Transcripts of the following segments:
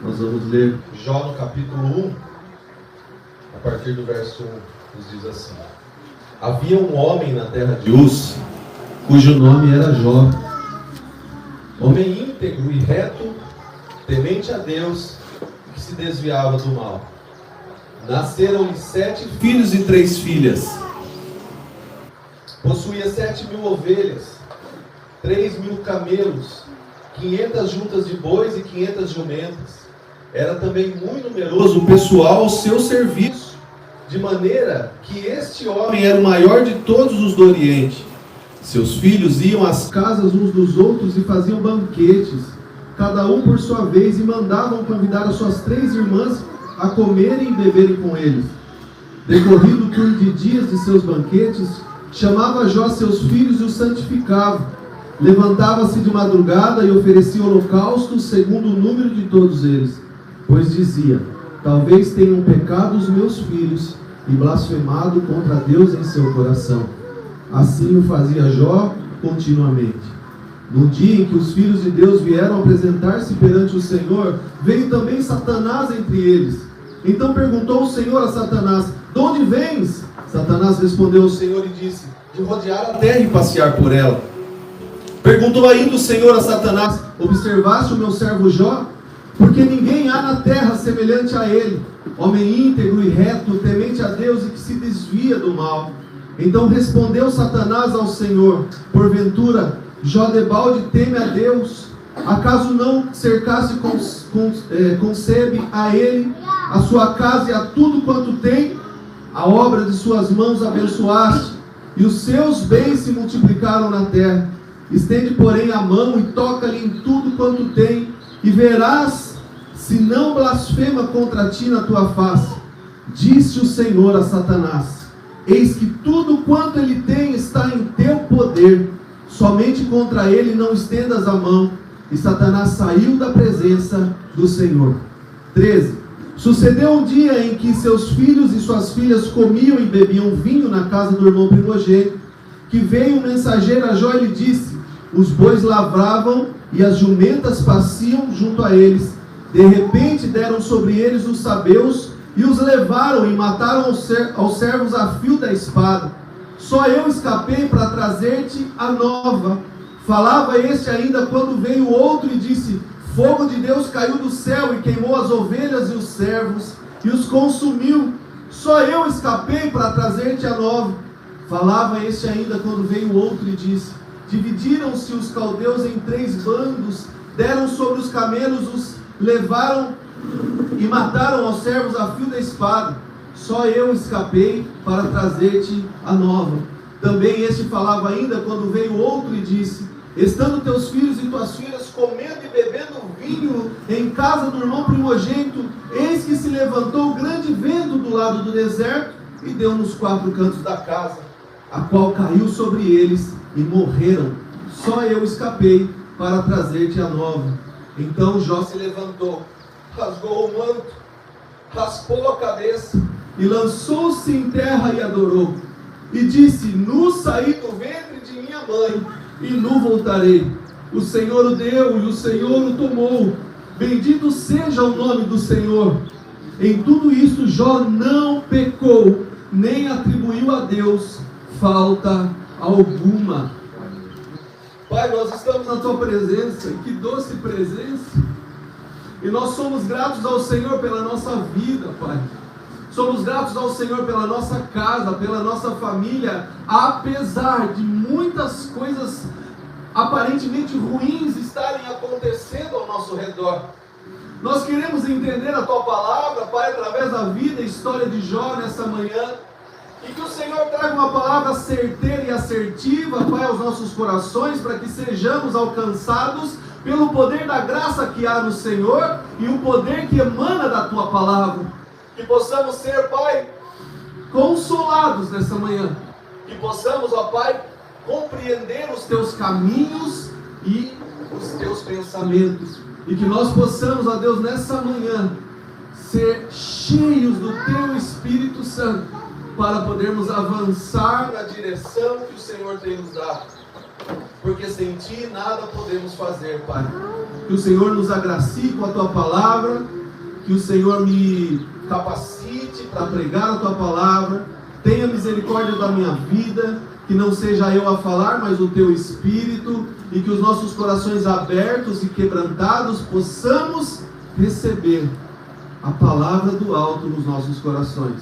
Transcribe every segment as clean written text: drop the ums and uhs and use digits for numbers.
Nós vamos ler Jó no capítulo 1, a partir do verso 1, nos diz assim: Havia um homem na terra de Uz, cujo nome era Jó, homem íntegro e reto, temente a Deus, que se desviava do mal. Nasceram-lhe 7 filhos e 3 filhas. Possuía 7.000 ovelhas, 3.000 camelos, 500 juntas de bois e 500 jumentas. Era também muito numeroso o pessoal ao seu serviço, de maneira que este homem era o maior de todos os do Oriente. Seus filhos iam às casas uns dos outros e faziam banquetes, cada um por sua vez, e mandavam convidar as suas 3 irmãs a comerem e beberem com eles. Decorrido o turno de dias de seus banquetes, chamava Jó seus filhos e os santificava. Levantava-se de madrugada e oferecia holocaustos segundo o número de todos eles, pois dizia: talvez tenham pecado os meus filhos e blasfemado contra Deus em seu coração. Assim o fazia Jó continuamente. No dia em que os filhos de Deus vieram apresentar-se perante o Senhor, veio também Satanás entre eles. Então perguntou o Senhor a Satanás: de onde vens? Satanás respondeu ao Senhor e disse: de rodear a terra e passear por ela. Perguntou ainda o Senhor a Satanás: observaste o meu servo Jó? Porque ninguém há na terra semelhante a ele, homem íntegro e reto, temente a Deus e que se desvia do mal. Então respondeu Satanás ao Senhor: porventura Jó debalde teme a Deus? Acaso não cercasse concebe a ele, a sua casa e a tudo quanto tem? A obra de suas mãos abençoaste, e os seus bens se multiplicaram na terra. Estende, porém, a mão e toca-lhe em tudo quanto tem, e verás se não blasfema contra ti na tua face. Disse o Senhor a Satanás: eis que tudo quanto ele tem está em teu poder, somente contra ele não estendas a mão. E Satanás saiu da presença do Senhor. 13. Sucedeu um dia em que seus filhos e suas filhas comiam e bebiam vinho na casa do irmão primogênito, que veio um mensageiro a Jó e lhe disse: os bois lavravam e as jumentas pasciam junto a eles. De repente deram sobre eles os sabeus e os levaram e mataram aos servos a fio da espada. Só eu escapei para trazer-te a nova. Falava este ainda quando veio outro e disse: fogo de Deus caiu do céu e queimou as ovelhas e os servos e os consumiu. Só eu escapei para trazer-te a nova. Falava este ainda quando veio outro e disse: dividiram-se os caldeus em 3 bandos, deram sobre os camelos, os levaram e mataram aos servos a fio da espada. Só eu escapei para trazer-te a nova. Também este falava ainda quando veio outro e disse: estando teus filhos e tuas filhas comendo e bebendo vinho em casa do irmão primogênito, eis que se levantou grande vento do lado do deserto e deu nos 4 cantos da casa, a qual caiu sobre eles e morreram. Só eu escapei para trazer-te a nova. Então Jó se levantou, rasgou o manto, raspou a cabeça e lançou-se em terra e adorou. E disse: nu saí do ventre de minha mãe, e nu voltarei. O Senhor o deu e o Senhor o tomou. Bendito seja o nome do Senhor. Em tudo isso Jó não pecou, nem atribuiu a Deus falta alguma. Pai, nós estamos na tua presença, que doce presença, e nós somos gratos ao Senhor pela nossa vida, Pai. Somos gratos ao Senhor pela nossa casa, pela nossa família, apesar de muitas coisas aparentemente ruins estarem acontecendo ao nosso redor. Nós queremos entender a tua palavra, Pai, através da vida e história de Jó nessa manhã. E que o Senhor traga uma palavra certeira e assertiva, Pai, aos nossos corações, para que sejamos alcançados pelo poder da graça que há no Senhor e o poder que emana da Tua palavra. Que possamos ser, Pai, consolados nessa manhã. Que possamos, ó Pai, compreender os Teus caminhos e os Teus pensamentos. E que nós possamos, ó Deus, nessa manhã, ser cheios do Teu Espírito Santo, para podermos avançar na direção que o Senhor tem nos dado. Porque sem Ti nada podemos fazer, Pai. que o Senhor nos agracie com a Tua palavra, que o Senhor me capacite para pregar a Tua palavra, tenha misericórdia da minha vida, que não seja eu a falar, mas o Teu Espírito, e que os nossos corações abertos e quebrantados possamos receber a palavra do alto nos nossos corações.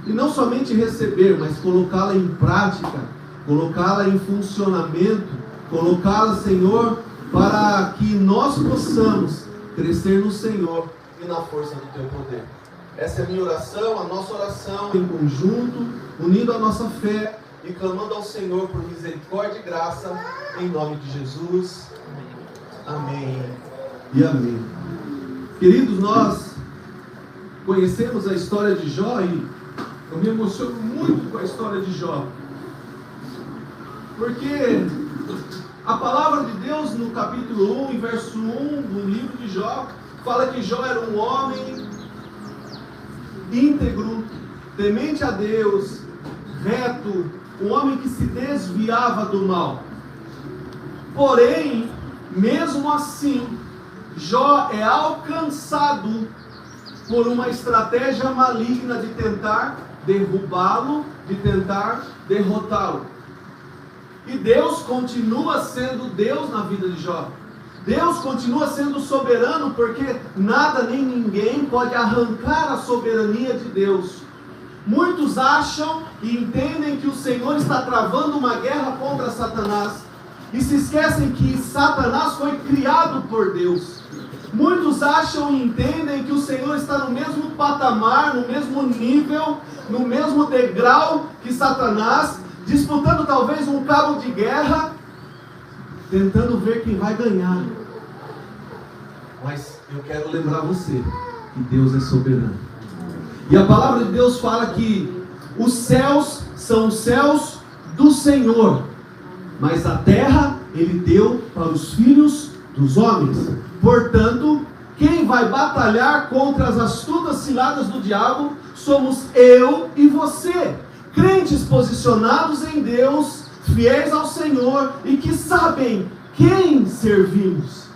E não somente receber, mas colocá-la em prática, colocá-la em funcionamento, colocá-la, Senhor, para que nós possamos crescer no Senhor e na força do Teu poder. Essa é a minha oração, a nossa oração em conjunto, unindo a nossa fé e clamando ao Senhor por misericórdia e graça, em nome de Jesus. Amém e amém. Queridos, nós conhecemos a história de Jó e eu me emociono muito com a história de Jó, porque a palavra de Deus no capítulo 1, em verso 1 do livro de Jó, fala que Jó era um homem íntegro, temente a Deus, reto, um homem que se desviava do mal. Porém, mesmo assim, Jó é alcançado por uma estratégia maligna de tentar derrubá-lo, de tentar derrotá-lo. E Deus continua sendo Deus na vida de Jó. Deus continua sendo soberano, porque nada nem ninguém pode arrancar a soberania de Deus. Muitos acham e entendem que o Senhor está travando uma guerra contra Satanás e se esquecem que Satanás foi criado por Deus. Muitos acham e entendem que o Senhor está no mesmo patamar, no mesmo nível, no mesmo degrau que Satanás, disputando talvez um cabo de guerra, tentando ver quem vai ganhar. Mas eu quero lembrar você que Deus é soberano. E a palavra de Deus fala que os céus são os céus do Senhor, mas a terra Ele deu para os filhos dos homens. Portanto, quem vai batalhar contra as astutas ciladas do diabo somos eu e você, crentes posicionados em Deus, fiéis ao Senhor e que sabem quem servimos.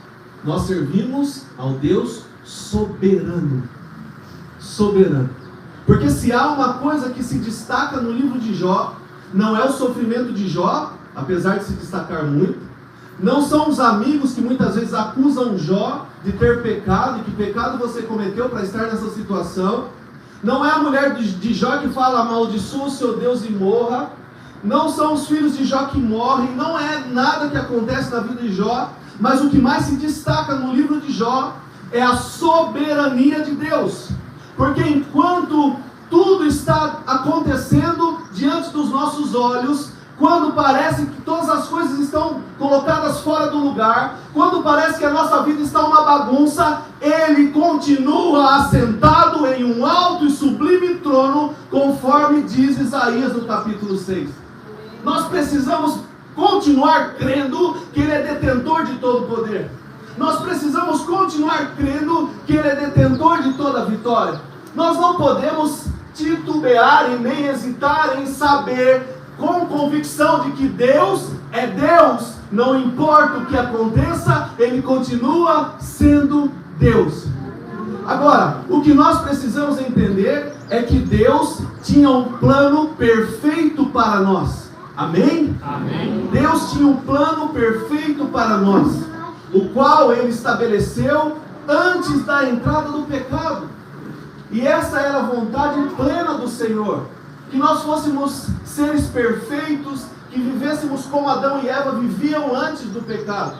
Nós servimos ao Deus soberano. Soberano. Porque se há uma coisa que se destaca no livro de Jó, não é o sofrimento de Jó, apesar de se destacar muito. Não são os amigos que muitas vezes acusam Jó de ter pecado, e que pecado você cometeu para estar nessa situação. Não é a mulher de Jó que fala amaldiçoa o seu Deus e morra. Não são os filhos de Jó que morrem. Não é nada que acontece na vida de Jó. Mas o que mais se destaca no livro de Jó é a soberania de Deus. Porque enquanto tudo está acontecendo diante dos nossos olhos, quando parece que todas as coisas estão colocadas fora do lugar, quando parece que a nossa vida está uma bagunça, Ele continua assentado em um alto e sublime trono, conforme diz Isaías no capítulo 6. Nós precisamos continuar crendo que Ele é detentor de todo poder. Nós precisamos continuar crendo que Ele é detentor de toda vitória. Nós não podemos titubear e nem hesitar em saber com convicção de que Deus é Deus. Não importa o que aconteça, Ele continua sendo Deus. Agora, o que nós precisamos entender é que Deus tinha um plano perfeito para nós. Amém? Amém. Deus tinha um plano perfeito para nós, o qual Ele estabeleceu antes da entrada do pecado. E essa era a vontade plena do Senhor, que nós fôssemos seres perfeitos, que vivêssemos como Adão e Eva viviam antes do pecado.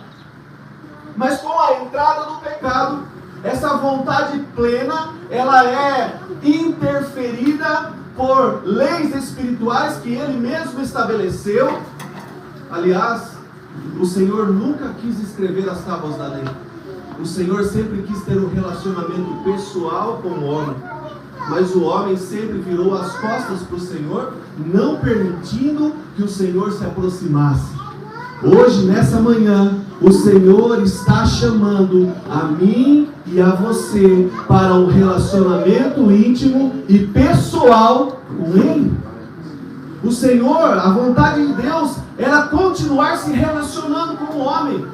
Mas com a entrada do pecado, essa vontade plena, ela é interferida por leis espirituais que Ele mesmo estabeleceu. Aliás, o Senhor nunca quis escrever as tábuas da lei. O Senhor sempre quis ter um relacionamento pessoal com o homem. Mas o homem sempre virou as costas para o Senhor, não permitindo que o Senhor se aproximasse. Hoje, nessa manhã, o Senhor está chamando a mim e a você para um relacionamento íntimo e pessoal com Ele. O Senhor, a vontade de Deus, era continuar se relacionando com o homem.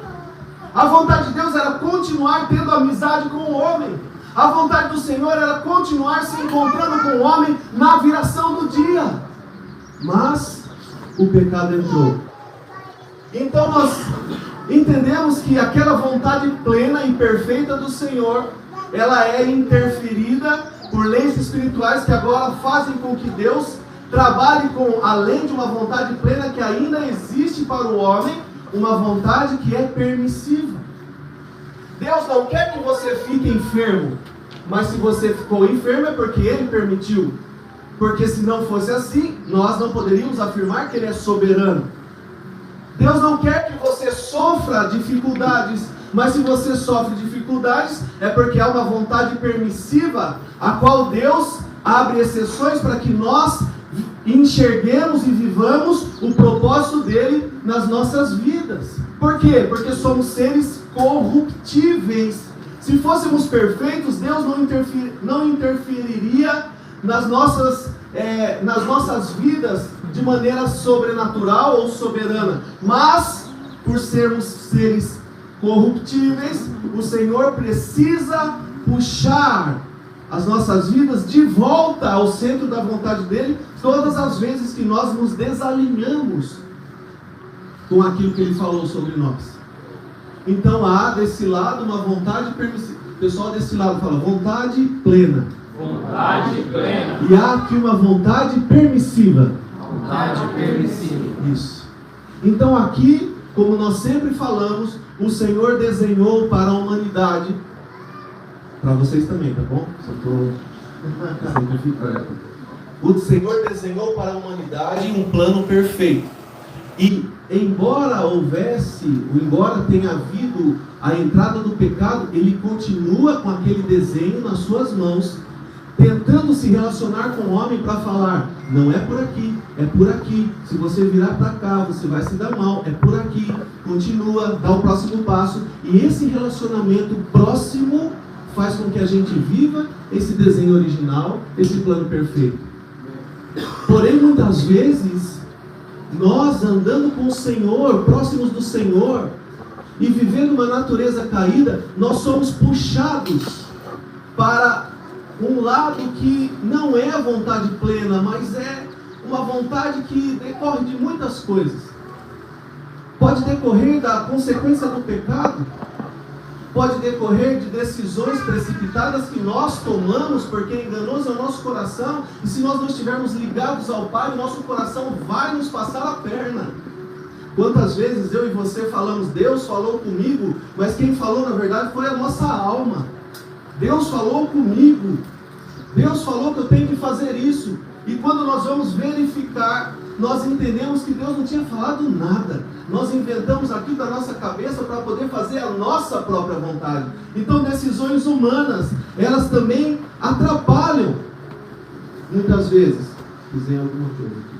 A vontade de Deus era continuar tendo amizade com o homem. A vontade do Senhor era continuar se encontrando com o homem na viração do dia. Mas o pecado entrou. Então nós entendemos que aquela vontade plena e perfeita do Senhor, ela é interferida por leis espirituais que agora fazem com que Deus trabalhe com, além de uma vontade plena que ainda existe para o homem, uma vontade que é permissiva. Deus não quer que você fique enfermo, mas se você ficou enfermo é porque Ele permitiu. Porque se não fosse assim, nós não poderíamos afirmar que Ele é soberano. Deus não quer que você sofra dificuldades, mas se você sofre dificuldades, é porque há uma vontade permissiva, a qual Deus abre exceções para que nós enxerguemos e vivamos o propósito dele nas nossas vidas. Por quê? Porque somos seres corruptíveis. Se fôssemos perfeitos, Deus não interferiria nas nossas vidas de maneira sobrenatural ou soberana. Mas, por sermos seres corruptíveis, o Senhor precisa puxar as nossas vidas de volta ao centro da vontade dele, todas as vezes que nós nos desalinhamos com aquilo que ele falou sobre nós. Então há desse lado uma vontade permissiva. O pessoal desse lado fala vontade plena. Vontade plena. E há aqui uma vontade permissiva. Vontade permissiva. Isso. Então aqui, como nós sempre falamos, o Senhor desenhou para a humanidade, para vocês também, tá bom? Só estou simplificando. O Senhor desenhou para a humanidade um plano perfeito. E embora tenha havido a entrada do pecado, Ele continua com aquele desenho nas suas mãos, tentando se relacionar com o homem para falar, não é por aqui, é por aqui. Se você virar para cá, você vai se dar mal, é por aqui. Continua, dá o próximo passo. E esse relacionamento próximo faz com que a gente viva esse desenho original, esse plano perfeito. Porém, muitas vezes, nós andando com o Senhor, próximos do Senhor, e vivendo uma natureza caída, nós somos puxados para um lado que não é a vontade plena, mas é uma vontade que decorre de muitas coisas. Pode decorrer da consequência do pecado, pode decorrer de decisões precipitadas que nós tomamos, porque enganoso é o nosso coração, e se nós não estivermos ligados ao Pai, o nosso coração vai nos passar a perna. Quantas vezes eu e você falamos, Deus falou comigo, mas quem falou na verdade foi a nossa alma. Deus falou comigo, Deus falou que eu tenho que fazer isso, e quando nós vamos verificar, nós entendemos que Deus não tinha falado nada. Nós inventamos aqui da nossa cabeça para poder fazer a nossa própria vontade. Então decisões humanas, elas também atrapalham muitas vezes. Fizer alguma coisa aqui.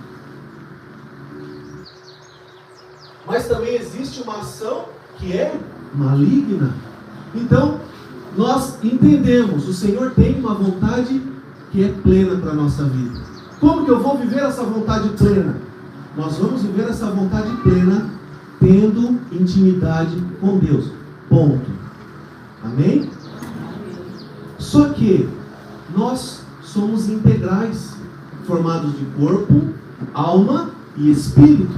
Mas também existe uma ação que é maligna. Então nós entendemos, o Senhor tem uma vontade que é plena para a nossa vida. Como que eu vou viver essa vontade plena? Nós vamos viver essa vontade plena tendo intimidade com Deus. Ponto. Amém? Só que nós somos integrais, formados de corpo, alma e espírito.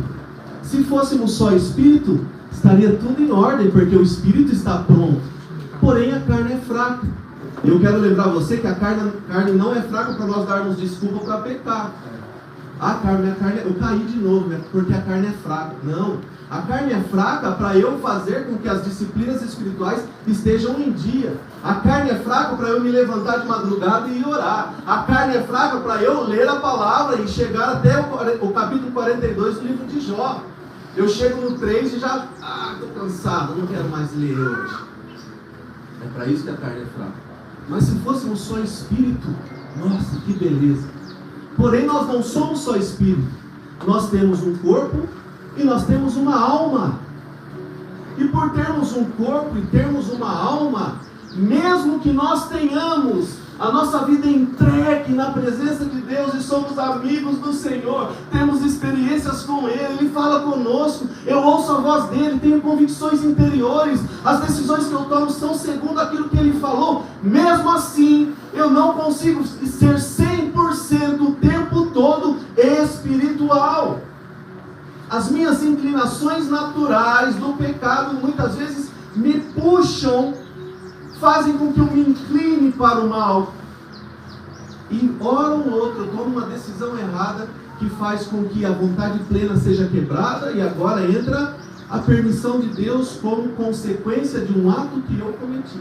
Se fôssemos só espírito, estaria tudo em ordem, porque o espírito está pronto. Porém, a carne é fraca. Eu quero lembrar você que a carne não é fraca para nós darmos desculpa para pecar. A carne, eu caí de novo, né? Porque a carne é fraca. Não. A carne é fraca para eu fazer com que as disciplinas espirituais estejam em dia. A carne é fraca para eu me levantar de madrugada e orar. A carne é fraca para eu ler a palavra e chegar até o capítulo 42 do livro de Jó. Eu chego no 3 e já, estou cansado, não quero mais ler hoje. É para isso que a carne é fraca. Mas se fôssemos só espírito, nossa, que beleza. Porém, nós não somos só espírito. Nós temos um corpo e nós temos uma alma. E por termos um corpo e termos uma alma, mesmo que nós tenhamos a nossa vida é entregue na presença de Deus e somos amigos do Senhor, temos experiências com Ele, Ele fala conosco, eu ouço a voz dEle, tenho convicções interiores, as decisões que eu tomo são segundo aquilo que Ele falou, mesmo assim, eu não consigo ser 100% o tempo todo espiritual. As minhas inclinações naturais do pecado muitas vezes me puxam, fazem com que eu me incline para o mal. E hora ou outra eu tomo uma decisão errada que faz com que a vontade plena seja quebrada e agora entra a permissão de Deus como consequência de um ato que eu cometi.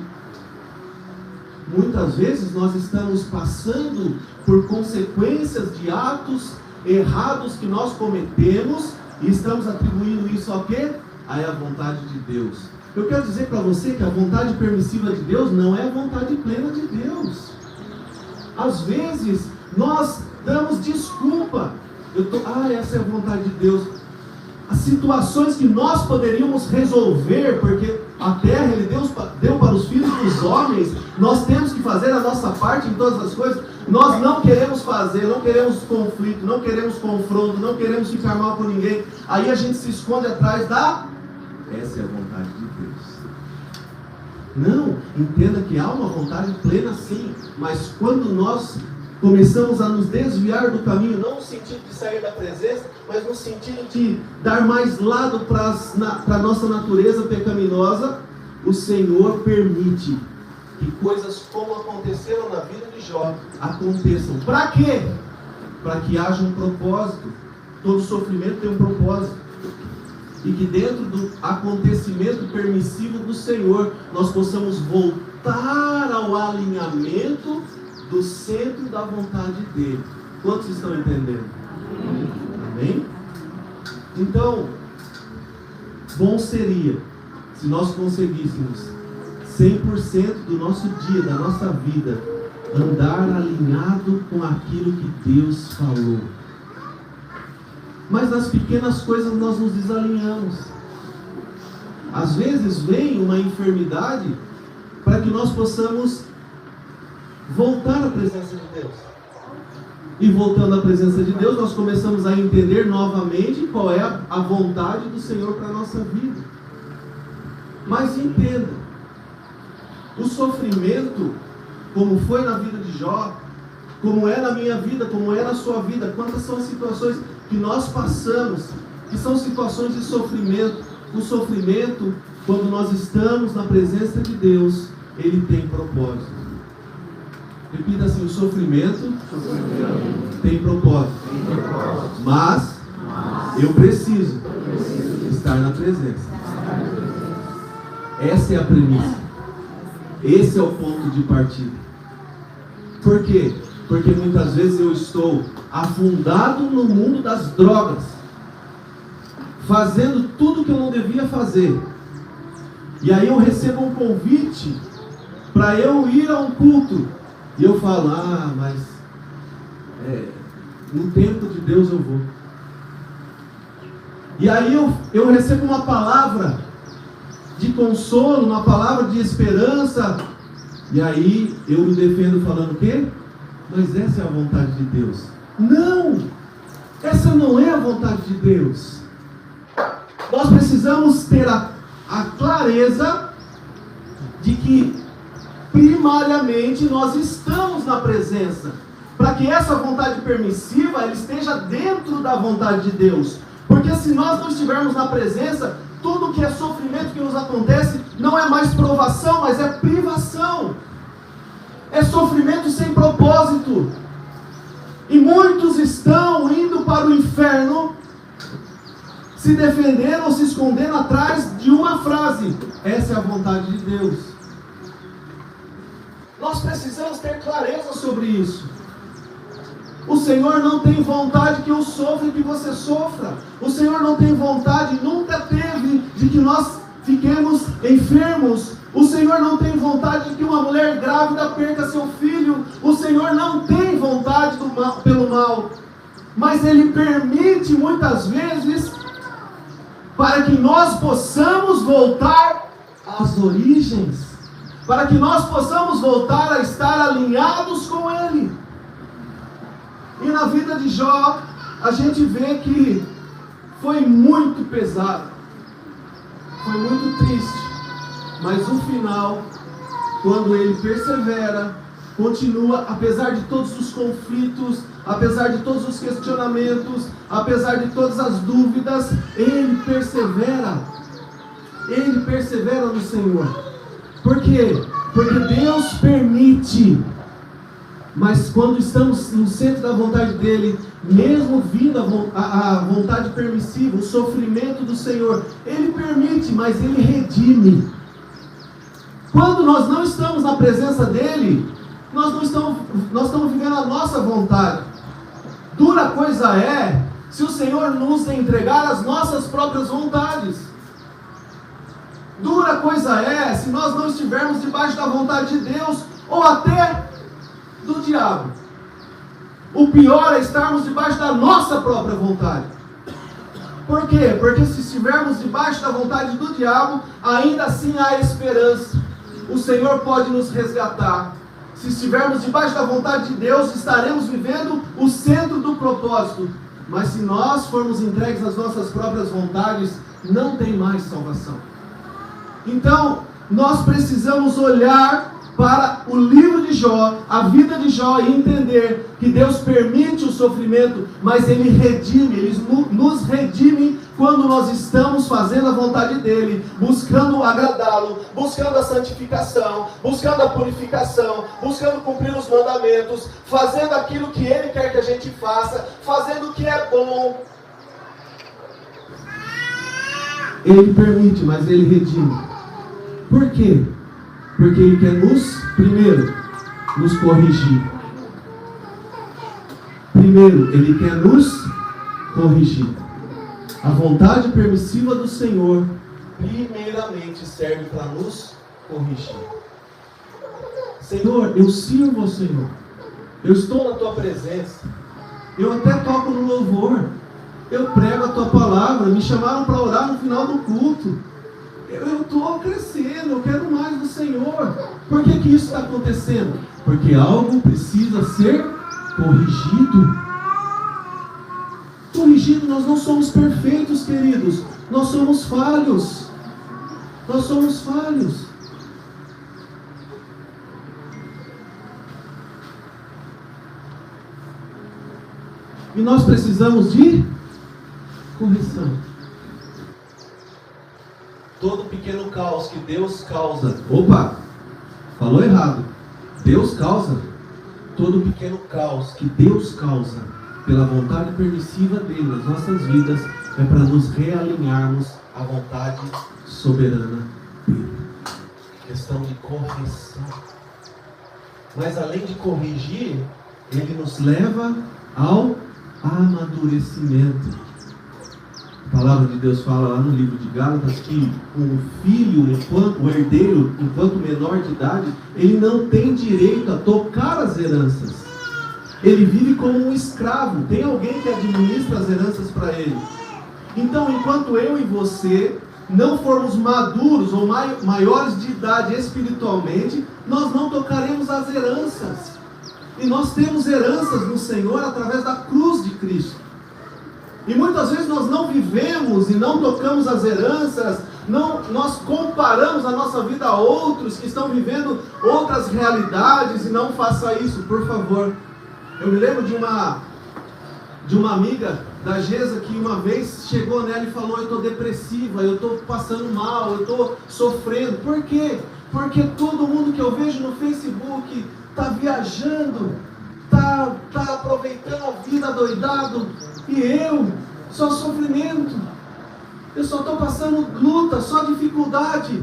Muitas vezes nós estamos passando por consequências de atos errados que nós cometemos e estamos atribuindo isso ao quê? À vontade de Deus. Eu quero dizer para você que a vontade permissiva de Deus não é a vontade plena de Deus. Às vezes nós damos desculpa. Essa é a vontade de Deus. As situações que nós poderíamos resolver, porque a terra Ele deu para os filhos dos homens, nós temos que fazer a nossa parte em todas as coisas. Nós não queremos fazer, não queremos conflito, não queremos confronto, não queremos ficar mal com ninguém. Aí a gente se esconde atrás da... Essa é a vontade de Deus. Não, entenda que há uma vontade plena sim, mas quando nós começamos a nos desviar do caminho, não no sentido de sair da presença, mas no sentido de dar mais lado para a nossa natureza pecaminosa, o Senhor permite que coisas como aconteceram na vida de Jó aconteçam. Para quê? Para que haja um propósito. Todo sofrimento tem um propósito. E que dentro do acontecimento permissivo do Senhor, nós possamos voltar ao alinhamento do centro da vontade dEle. Quantos estão entendendo? Amém? Então, bom seria se nós conseguíssemos 100% do nosso dia, da nossa vida, andar alinhado com aquilo que Deus falou. Mas nas pequenas coisas nós nos desalinhamos. Às vezes vem uma enfermidade para que nós possamos voltar à presença de Deus. E voltando à presença de Deus, nós começamos a entender novamente qual é a vontade do Senhor para a nossa vida. Mas entenda, o sofrimento, como foi na vida de Jó, como é na minha vida, como é na sua vida, quantas são as situações que nós passamos, que são situações de sofrimento. O sofrimento, quando nós estamos na presença de Deus, ele tem propósito. Repita assim: o sofrimento tem propósito. Mas eu preciso estar na presença. Essa é a premissa. Esse é o ponto de partida. Por quê? Porque muitas vezes eu estou afundado no mundo das drogas, fazendo tudo que eu não devia fazer. E aí eu recebo um convite para eu ir a um culto. E eu falo: mas no tempo de Deus eu vou. E aí eu recebo uma palavra de consolo, uma palavra de esperança. E aí eu me defendo falando o quê? Mas essa é a vontade de Deus. Não! Essa não é a vontade de Deus. Nós precisamos ter a clareza de que primariamente nós estamos na presença, para que essa vontade permissiva ela esteja dentro da vontade de Deus. Porque se nós não estivermos na presença, tudo que é sofrimento que nos acontece não é mais provação, mas é privação. É sofrimento sem propósito. E muitos estão indo para o inferno, se defendendo ou se escondendo atrás de uma frase: essa é a vontade de Deus. Nós precisamos ter clareza sobre isso. O Senhor não tem vontade que eu sofra e que você sofra. O Senhor não tem vontade, nunca teve, de que nós fiquemos enfermos. O Senhor não tem vontade de que uma mulher grávida perca seu filho. O Senhor não tem vontade pelo mal. Mas Ele permite muitas vezes para que nós possamos voltar às origens. para que nós possamos voltar a estar alinhados com Ele. E na vida de Jó, a gente vê que foi muito pesado, foi muito triste, mas o final, quando ele persevera, continua, apesar de todos os conflitos, apesar de todos os questionamentos, apesar de todas as dúvidas, ele persevera no Senhor. Por quê? Porque Deus permite, mas quando estamos no centro da vontade dele, mesmo vindo a vontade permissiva, o sofrimento do Senhor, ele permite, mas ele redime. Quando nós não estamos na presença dele, nós estamos vivendo a nossa vontade. Dura coisa é se o Senhor nos entregar as nossas próprias vontades. Dura coisa é se nós não estivermos debaixo da vontade de Deus, ou até do diabo. O pior é estarmos debaixo da nossa própria vontade. Por quê? Porque se estivermos debaixo da vontade do diabo, ainda assim há esperança. O Senhor pode nos resgatar. Se estivermos debaixo da vontade de Deus, estaremos vivendo o centro do propósito. Mas se nós formos entregues às nossas próprias vontades, não tem mais salvação. Então, nós precisamos olhar para o livro de Jó, a vida de Jó, e entender que Deus permite o sofrimento, mas Ele redime, Ele nos redime quando nós estamos fazendo a vontade dEle, buscando agradá-lo, buscando a santificação, buscando a purificação, buscando cumprir os mandamentos, fazendo aquilo que Ele quer que a gente faça, fazendo o que é bom. Ele permite, mas Ele redime. Por quê? Porque Ele quer primeiro, nos corrigir. Primeiro, Ele quer nos corrigir. A vontade permissiva do Senhor, primeiramente, serve para nos corrigir. Senhor, eu sirvo ao Senhor. Eu estou na Tua presença. Eu até toco no louvor. Eu prego a Tua palavra. Me chamaram para orar no final do culto. Eu estou crescendo, eu quero mais do Senhor. Por que isso está acontecendo? Porque algo precisa ser corrigido. Corrigido, nós não somos perfeitos, queridos. Nós somos falhos. Nós somos falhos. E nós precisamos de correção. Todo pequeno caos que Deus causa. Opa! Falou errado. Deus causa. Todo pequeno caos que Deus causa pela vontade permissiva dele nas nossas vidas é para nos realinharmos à vontade soberana dele. Questão de correção. Mas além de corrigir, ele nos leva ao amadurecimento. A palavra de Deus fala lá no livro de Gálatas que o filho, o herdeiro, enquanto menor de idade, ele não tem direito a tocar as heranças. Ele vive como um escravo. Tem alguém que administra as heranças para ele. Então, enquanto eu e você não formos maduros ou maiores de idade espiritualmente, nós não tocaremos as heranças. E nós temos heranças no Senhor através da cruz de Cristo. E muitas vezes nós não vivemos e não tocamos as heranças, nós comparamos a nossa vida a outros que estão vivendo outras realidades, e não faça isso, por favor. Eu me lembro de uma amiga da Gesa que uma vez chegou nela e falou: eu estou depressiva, eu estou passando mal, eu estou sofrendo. Por quê? Porque todo mundo que eu vejo no Facebook está viajando, está aproveitando a vida doidado, e eu, só sofrimento, eu só estou passando luta, só dificuldade.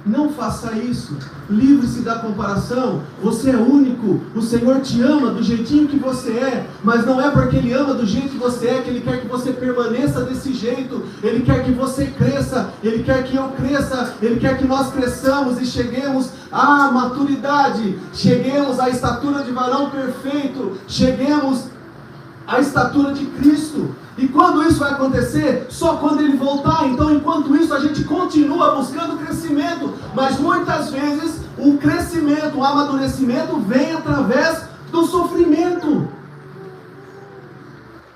Não faça isso. Livre-se da comparação. Você é único. O Senhor te ama do jeitinho que você é, mas não é porque Ele ama do jeito que você é que Ele quer que você permaneça desse jeito. Ele quer que você cresça, Ele quer que eu cresça, Ele quer que nós cresçamos e cheguemos à maturidade, cheguemos à estatura de varão perfeito, cheguemos a estatura de Cristo. E quando isso vai acontecer? Só quando Ele voltar. Então, enquanto isso, a gente continua buscando crescimento. Mas muitas vezes, o crescimento, o amadurecimento vem através do sofrimento.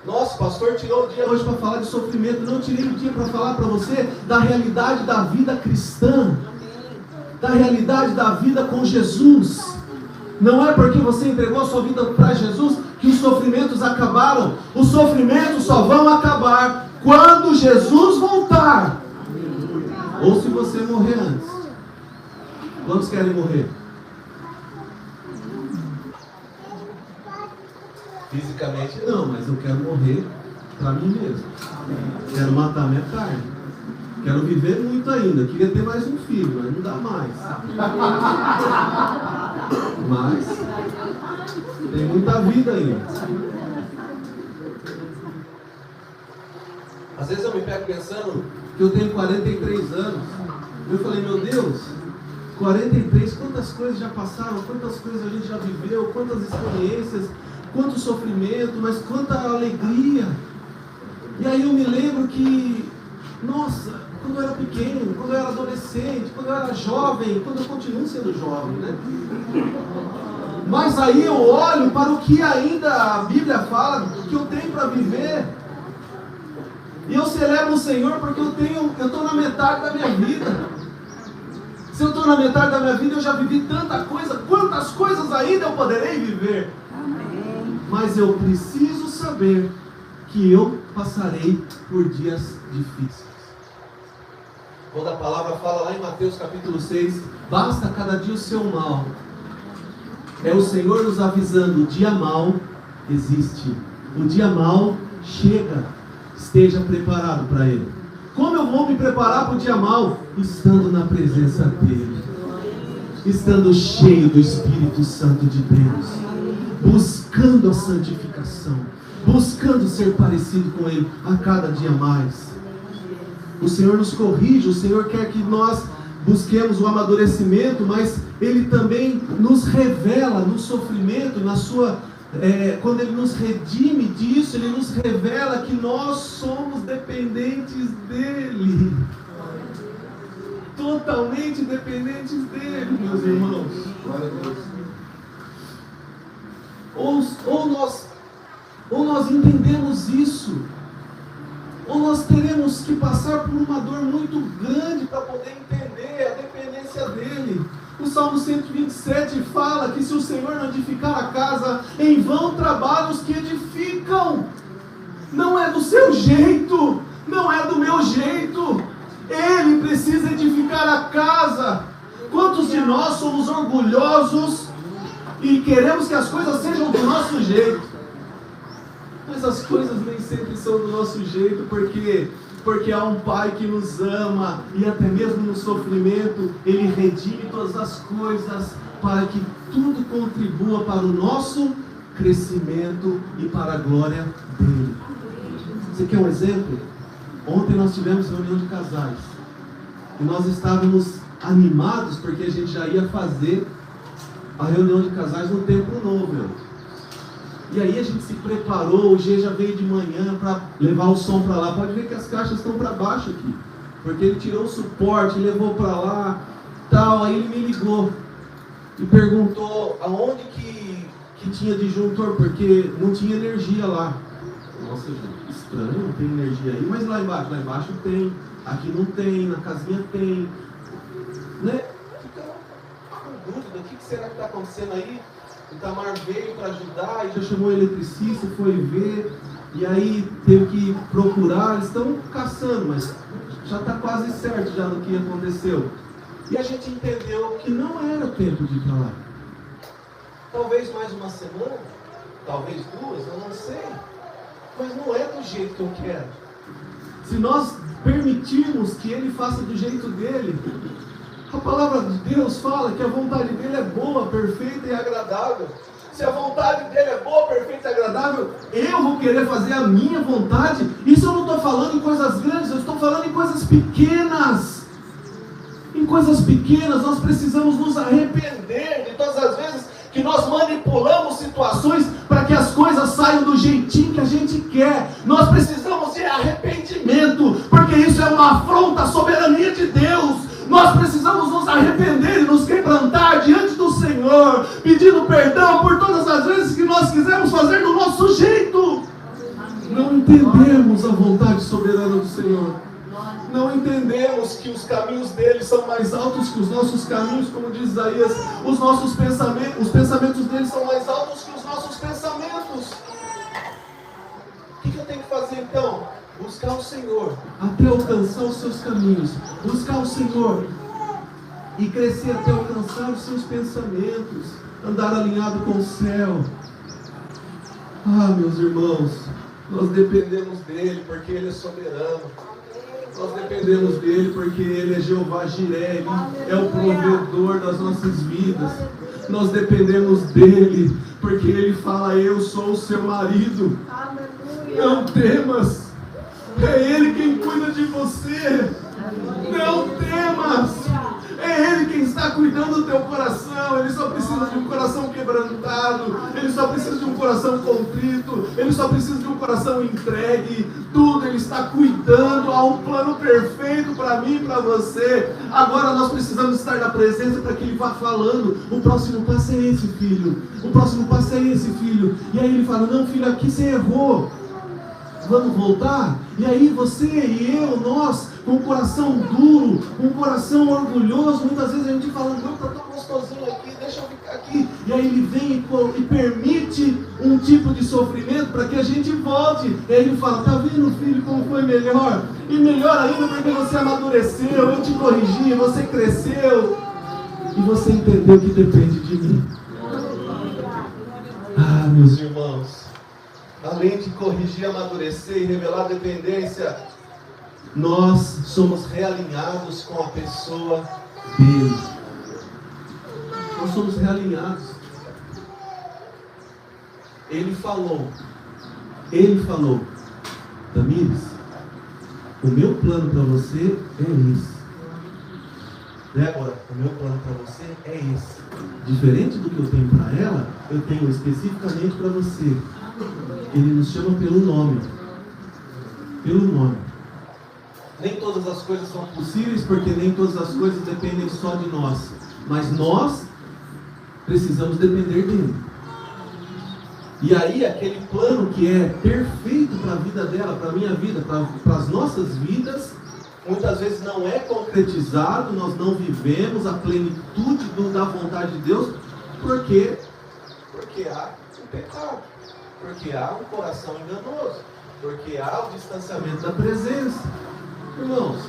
Nossa, o pastor tirou o dia hoje para falar de sofrimento. Não tirei o dia para falar para você da realidade da vida cristã. Da realidade da vida com Jesus. Não é porque você entregou a sua vida para Jesus que os sofrimentos acabaram. Os sofrimentos só vão acabar quando Jesus voltar. Ou se você morrer antes. Quantos querem morrer? Fisicamente não, mas eu quero morrer para mim mesmo. Quero matar minha carne. Quero viver muito ainda. Queria ter mais um filho, mas não dá mais. Mas tem muita vida ainda. Às vezes eu me pego pensando que eu tenho 43 anos. Eu falei, meu Deus, 43, quantas coisas já passaram, quantas coisas a gente já viveu, quantas experiências, quanto sofrimento, mas quanta alegria. E aí eu me lembro que, nossa, quando eu era pequeno, quando eu era adolescente, quando eu era jovem, quando eu continuo sendo jovem, né? Mas aí eu olho para o que ainda a Bíblia fala, que eu tenho para viver. E eu celebro o Senhor porque eu estou na metade da minha vida. Se eu estou na metade da minha vida, eu já vivi tanta coisa, quantas coisas ainda eu poderei viver. Mas eu preciso saber que eu passarei por dias difíceis. Quando a palavra fala lá em Mateus capítulo 6, basta cada dia o seu mal. É o Senhor nos avisando, o dia mal existe. O dia mal chega. Esteja preparado para ele. Como eu vou me preparar para o dia mal? Estando na presença dele. Estando cheio do Espírito Santo de Deus. Buscando a santificação. Buscando ser parecido com ele a cada dia mais. O Senhor nos corrige, o Senhor quer que nós busquemos o amadurecimento, mas Ele também nos revela no sofrimento, quando Ele nos redime disso, Ele nos revela que nós somos dependentes dEle. Totalmente dependentes dEle, meus irmãos. Ou nós entendemos isso, ou nós teremos que passar por uma dor muito grande para poder entender a dependência dEle. O Salmo 127 fala que se o Senhor não edificar a casa, em vão trabalham os que edificam. Não é do seu jeito, não é do meu jeito. Ele precisa edificar a casa. Quantos de nós somos orgulhosos e queremos que as coisas sejam do nosso jeito? Mas as coisas nem sempre são do nosso jeito, porque há um Pai que nos ama, e até mesmo no sofrimento, Ele redime todas as coisas, para que tudo contribua para o nosso crescimento e para a glória dEle. Você quer um exemplo? Ontem nós tivemos reunião de casais, e nós estávamos animados, porque a gente já ia fazer a reunião de casais no Templo Novo. E aí a gente se preparou, o G já veio de manhã para levar o som para lá. Pode ver que as caixas estão para baixo aqui, porque ele tirou o suporte, levou para lá, tal. Aí ele me ligou e perguntou aonde que tinha disjuntor, porque não tinha energia lá. Nossa, gente, estranho, não tem energia aí, mas lá embaixo tem, aqui não tem, na casinha tem, né? Fica com dúvida, o que será que está acontecendo aí? O Itamar veio para ajudar e já chamou o eletricista, foi ver, e aí teve que procurar. Eles estão caçando, mas já está quase certo já do que aconteceu. E a gente entendeu que não era tempo de ir para lá. Talvez mais uma semana, talvez duas, eu não sei, mas não é do jeito que eu quero. Se nós permitirmos que Ele faça do jeito dele, a palavra de Deus fala que a vontade dele é boa, perfeita e agradável. Se a vontade dele é boa, perfeita e agradável, eu vou querer fazer a minha vontade. Isso eu não estou falando em coisas grandes, eu estou falando em coisas pequenas. Em coisas pequenas nós precisamos nos arrepender de todas as vezes que nós manipulamos situações para que as coisas saiam do jeitinho que a gente Senhor, pedindo perdão por todas as vezes que nós quisemos fazer do nosso jeito. Não entendemos a vontade soberana do Senhor. Não entendemos que os caminhos dele são mais altos que os nossos caminhos, como diz Isaías. Os pensamentos dele são mais altos que os nossos pensamentos. O que eu tenho que fazer então? Buscar o Senhor até alcançar os seus caminhos. Buscar o Senhor e crescer até alcançar os seus pensamentos. Andar alinhado com o céu. Ah, meus irmãos, nós dependemos dele porque ele é soberano. Nós dependemos dele porque ele é Jeová Jireh, ele é o provedor das nossas vidas. Nós dependemos dele porque ele fala: eu sou o seu marido. Não temas, é ele quem cuida de você. Não temas, é ele quem está cuidando do teu coração. Ele só precisa de um coração quebrantado, ele só precisa de um coração contrito, ele só precisa de um coração entregue. Tudo ele está cuidando. Há um plano perfeito para mim e para você. Agora nós precisamos estar na presença para que ele vá falando: o próximo passo é esse, filho, o próximo passo é esse, filho. E aí ele fala: não, filho, aqui você errou, vamos voltar. E aí você e eu, nós, com o coração duro, com o coração orgulhoso, muitas vezes a gente fala: não, está tão gostosinho aqui, deixa eu ficar aqui. E aí ele vem e permite um tipo de sofrimento para que a gente volte. E aí ele fala: tá vendo, filho, como foi melhor? E melhor ainda porque você amadureceu, eu te corrigi, você cresceu e você entendeu que depende de mim. Ah, meus irmãos, além de corrigir, amadurecer e revelar dependência, nós somos realinhados com a pessoa dele. Nós somos realinhados. Ele falou, Tamires, o meu plano para você é esse. Débora, o meu plano para você é esse. Diferente do que eu tenho para ela, eu tenho especificamente para você. Ele nos chama pelo nome. Pelo nome. Nem todas as coisas são possíveis, porque nem todas as coisas dependem só de nós. Mas nós precisamos depender dele. E aí aquele plano que é perfeito para a vida dela, para a minha vida, para as nossas vidas, muitas vezes não é concretizado. Nós não vivemos a plenitude da vontade de Deus. Por quê? Porque há o pecado. Porque há um coração enganoso. Porque há o distanciamento da presença. Irmãos,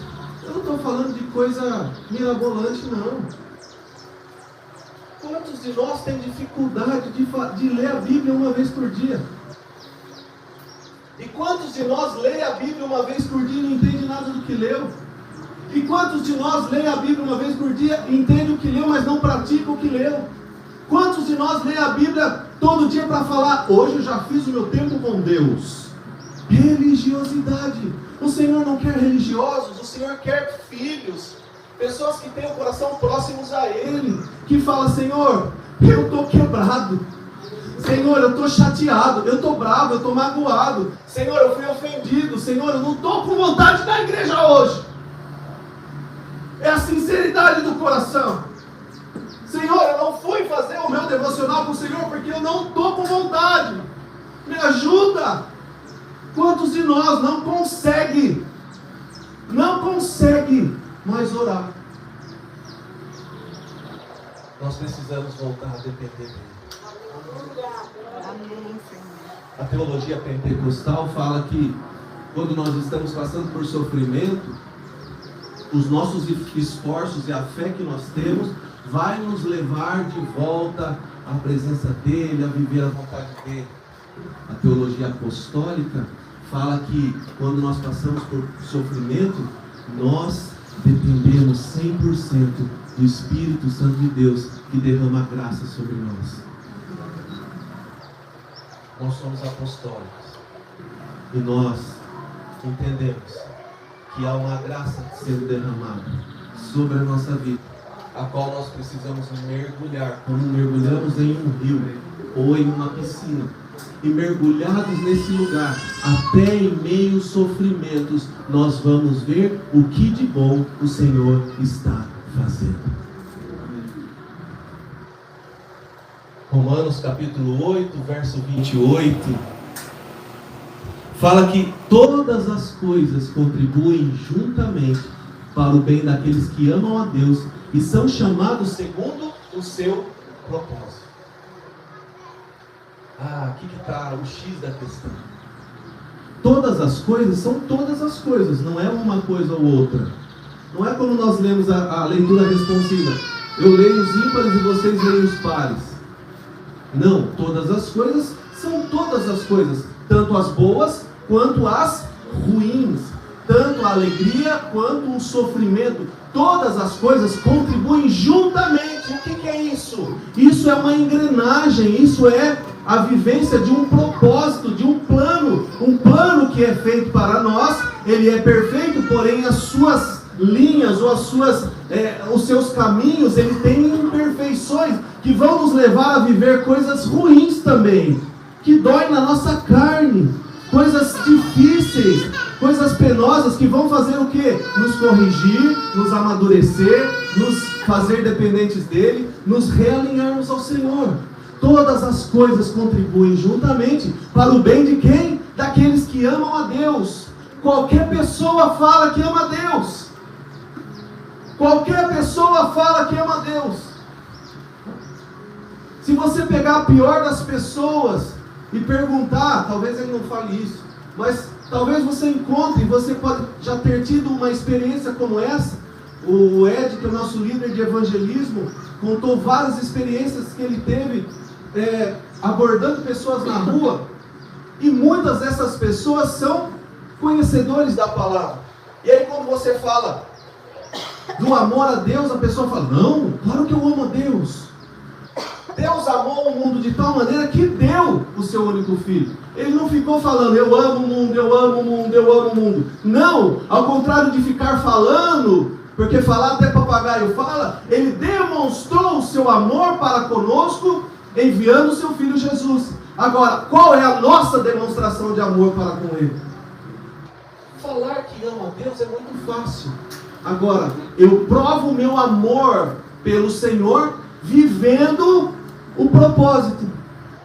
eu não estou falando de coisa mirabolante, não. Quantos de nós têm dificuldade de ler a Bíblia uma vez por dia? E quantos de nós lê a Bíblia uma vez por dia e não entende nada do que leu? E quantos de nós lê a Bíblia uma vez por dia e entende o que leu, mas não pratica o que leu? Quantos de nós lê a Bíblia todo dia para falar: hoje eu já fiz o meu tempo com Deus? Religiosidade. O Senhor não quer religiosos, o Senhor quer filhos. Pessoas que têm o coração próximos a Ele, que falam: Senhor, eu estou quebrado. Senhor, eu estou chateado, eu estou bravo, eu estou magoado. Senhor, eu fui ofendido. Senhor, eu não estou com vontade da igreja hoje. É a sinceridade do coração. Senhor, eu não fui fazer o meu devocional com o Senhor porque eu não estou com vontade. Me ajuda. Quantos de nós não consegue mais orar? Nós precisamos voltar a depender dele. A teologia pentecostal fala que quando nós estamos passando por sofrimento, os nossos esforços e a fé que nós temos vai nos levar de volta à presença dele, a viver a vontade dele. A teologia apostólica fala que quando nós passamos por sofrimento, nós dependemos 100% do Espírito Santo de Deus, que derrama graça sobre nós. Nós somos apostólicos e nós entendemos que há uma graça sendo derramada sobre a nossa vida, a qual nós precisamos mergulhar, como mergulhamos em um rio ou em uma piscina. E mergulhados nesse lugar, até em meio aos sofrimentos, nós vamos ver o que de bom o Senhor está fazendo. Romanos capítulo 8, verso 28, fala que todas as coisas contribuem juntamente para o bem daqueles que amam a Deus e são chamados segundo o seu propósito. Aqui que está o X da questão. Todas as coisas são todas as coisas, não é uma coisa ou outra. Não é como nós lemos a leitura responsiva. Eu leio os ímpares e vocês leem os pares. Não, todas as coisas são todas as coisas, tanto as boas quanto as ruins, tanto a alegria quanto o sofrimento. Todas as coisas contribuem juntamente. O que é isso? Isso é uma engrenagem, isso é a vivência de um propósito, de um plano que é feito para nós. Ele é perfeito, porém as suas linhas ou os seus caminhos, ele tem imperfeições que vão nos levar a viver coisas ruins também, que doem na nossa carne, coisas difíceis, coisas penosas que vão fazer o quê? Nos corrigir, nos amadurecer, nos fazer dependentes dele, nos realinharmos ao Senhor. Todas as coisas contribuem juntamente para o bem de quem? Daqueles que amam a Deus. Qualquer pessoa fala que ama a Deus. Qualquer pessoa fala que ama a Deus. Se você pegar a pior das pessoas e perguntar, talvez ele não fale isso, mas talvez você encontre, você pode já ter tido uma experiência como essa. O Ed, que é o nosso líder de evangelismo, contou várias experiências que ele teve abordando pessoas na rua, e muitas dessas pessoas são conhecedores da palavra. E aí quando você fala do amor a Deus, a pessoa fala, não, claro que eu amo a Deus. Deus amou o mundo de tal maneira que deu o seu único filho. Ele não ficou falando, eu amo o mundo, eu amo o mundo, eu amo o mundo. Não, ao contrário de ficar falando, porque falar até papagaio fala, ele demonstrou o seu amor para conosco, enviando o seu filho Jesus. Agora, qual é a nossa demonstração de amor para com ele? Falar que ama a Deus é muito fácil. Agora, eu provo o meu amor pelo Senhor vivendo o propósito,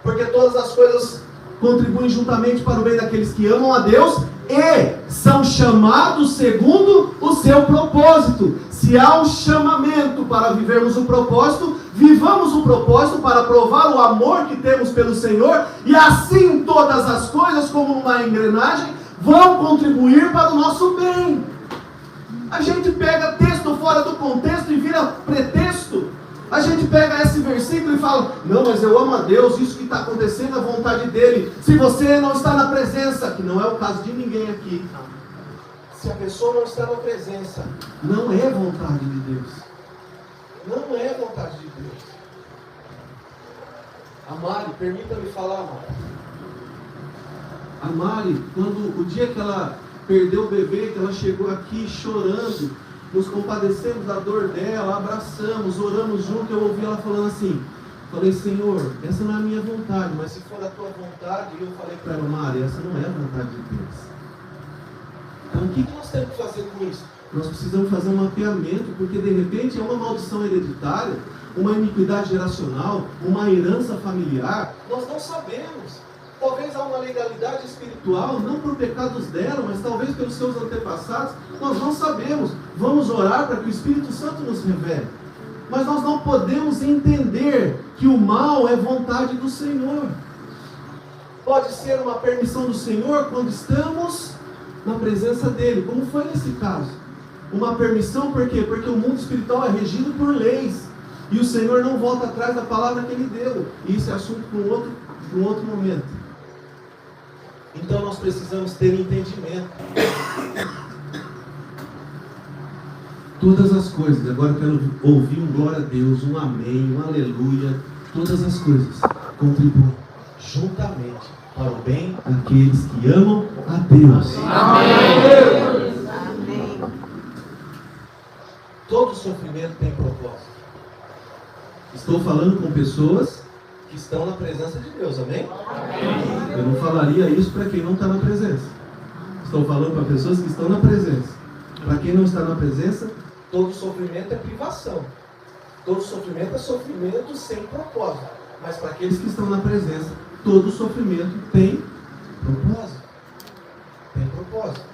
porque todas as coisas contribuem juntamente para o bem daqueles que amam a Deus e são chamados segundo o seu propósito. Se há um chamamento para vivermos o propósito, vivamos o propósito para provar o amor que temos pelo Senhor, e assim todas as coisas, como uma engrenagem, vão contribuir para o nosso bem. A gente pega texto fora do contexto e vira pretexto. A gente pega esse versículo e fala, não, mas eu amo a Deus, isso que está acontecendo é a vontade dele. Se você não está na presença, que não é o caso de ninguém aqui, se a pessoa não está na presença, não é vontade de Deus. Não é vontade de Deus. A Mari, permita-me falar, Mari. A Mari, quando o dia que ela perdeu o bebê, que ela chegou aqui chorando, nos compadecemos da dor dela, abraçamos, oramos junto. Eu ouvi ela falando assim, falei, Senhor, essa não é a minha vontade, mas se for a tua vontade, eu falei para ela, Mari, essa não é a vontade de Deus. Então o que nós temos que fazer com isso? Nós precisamos fazer um mapeamento, porque de repente é uma maldição hereditária, uma iniquidade geracional, uma herança familiar, nós não sabemos. Talvez há uma legalidade espiritual, não por pecados dela, mas talvez pelos seus antepassados, nós não sabemos. Vamos orar para que o Espírito Santo nos revele. Mas nós não podemos entender que o mal é vontade do Senhor. Pode ser uma permissão do Senhor quando estamos na presença dEle, como foi nesse caso. Uma permissão por quê? Porque o mundo espiritual é regido por leis, e o Senhor não volta atrás da palavra que Ele deu. E isso é assunto para um outro momento. Então nós precisamos ter entendimento. Todas as coisas, agora eu quero ouvir um glória a Deus, um amém, um aleluia. Todas as coisas contribuem juntamente para o bem daqueles que amam a Deus. Amém. Amém. Todo sofrimento tem propósito. Estou falando com pessoas que estão na presença de Deus, amém? Amém. Eu não falaria isso para quem não está na presença. Estou falando para pessoas que estão na presença. Para quem não está na presença, todo sofrimento é privação. Todo sofrimento é sofrimento sem propósito. Mas para aqueles que estão na presença, todo sofrimento tem propósito. Tem propósito.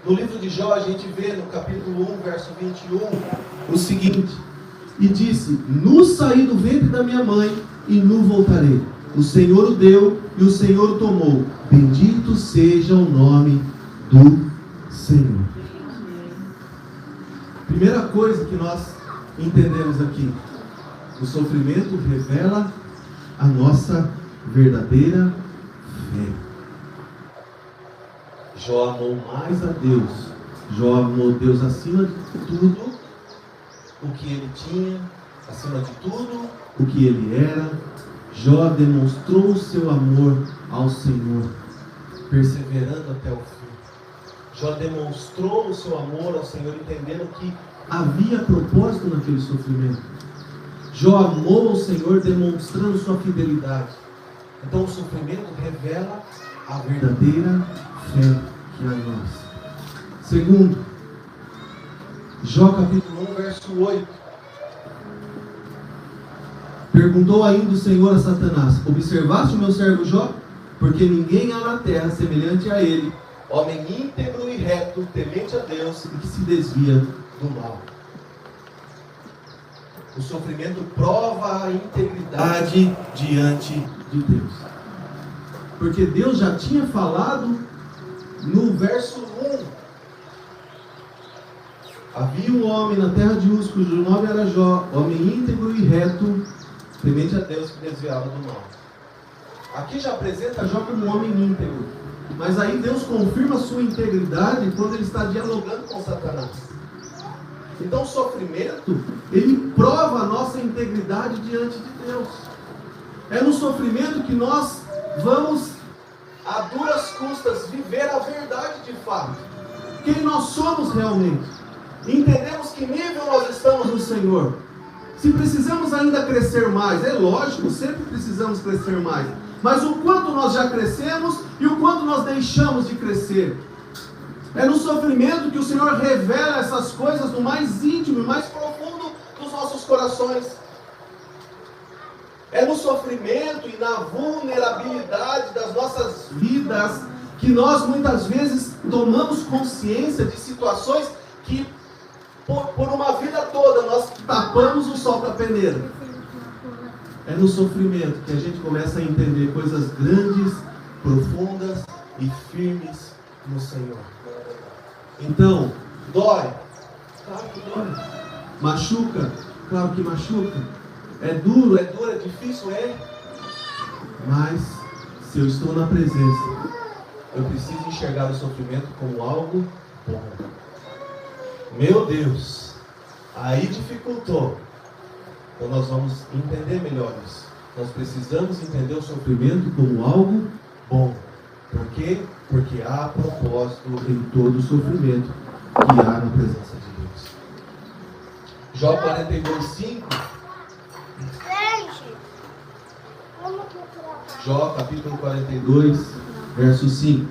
No livro de Jó, a gente vê no capítulo 1, verso 21, o seguinte: e disse: nu saí do ventre da minha mãe, e nu voltarei. O Senhor o deu, e o Senhor o tomou. Bendito seja o nome do Senhor. Primeira coisa que nós entendemos aqui: o sofrimento revela a nossa verdadeira fé. Jó amou mais a Deus. Jó amou Deus acima de tudo o que ele tinha, acima de tudo o que ele era. Jó demonstrou o seu amor ao Senhor, perseverando até o fim. Jó demonstrou o seu amor ao Senhor, entendendo que havia propósito naquele sofrimento. Jó amou o Senhor, demonstrando sua fidelidade. Então o sofrimento revela a verdadeira fé que há em nós. Segundo, Jó capítulo 1, verso 8. Perguntou ainda o Senhor a Satanás: observaste o meu servo Jó? Porque ninguém há na terra semelhante a ele, homem íntegro e reto, temente a Deus e que se desvia do mal. O sofrimento prova a integridade diante de Deus. Porque Deus já tinha falado no verso 1. Havia um homem na terra de Uz, cujo nome era Jó, homem íntegro e reto, temente a Deus que desviava do mal. Aqui já apresenta Jó como um homem íntegro. Mas aí Deus confirma a sua integridade quando ele está dialogando com Satanás. Então o sofrimento, ele prova a nossa integridade diante de Deus. É no sofrimento que nós vamos, a duras custas, viver a verdade de fato. Quem nós somos realmente. Entendemos que nível nós estamos no Senhor. Se precisamos ainda crescer mais, é lógico, sempre precisamos crescer mais. Mas o quanto nós já crescemos e o quanto nós deixamos de crescer. É no sofrimento que o Senhor revela essas coisas no mais íntimo e mais profundo dos nossos corações. É no sofrimento e na vulnerabilidade das nossas vidas que nós muitas vezes tomamos consciência de situações que por uma vida toda nós tapamos o sol com a peneira. É no sofrimento que a gente começa a entender coisas grandes, profundas e firmes no Senhor. Então, dói? Claro que dói. Machuca? Claro que machuca. É duro, é difícil, é. Mas, se eu estou na presença, eu preciso enxergar o sofrimento como algo bom. Meu Deus, aí dificultou. Então nós vamos entender melhor isso. Nós precisamos entender o sofrimento como algo bom. Por quê? Porque há propósito em todo o sofrimento que há na presença de Deus. Jó 42:5. Jó capítulo 42, verso 5.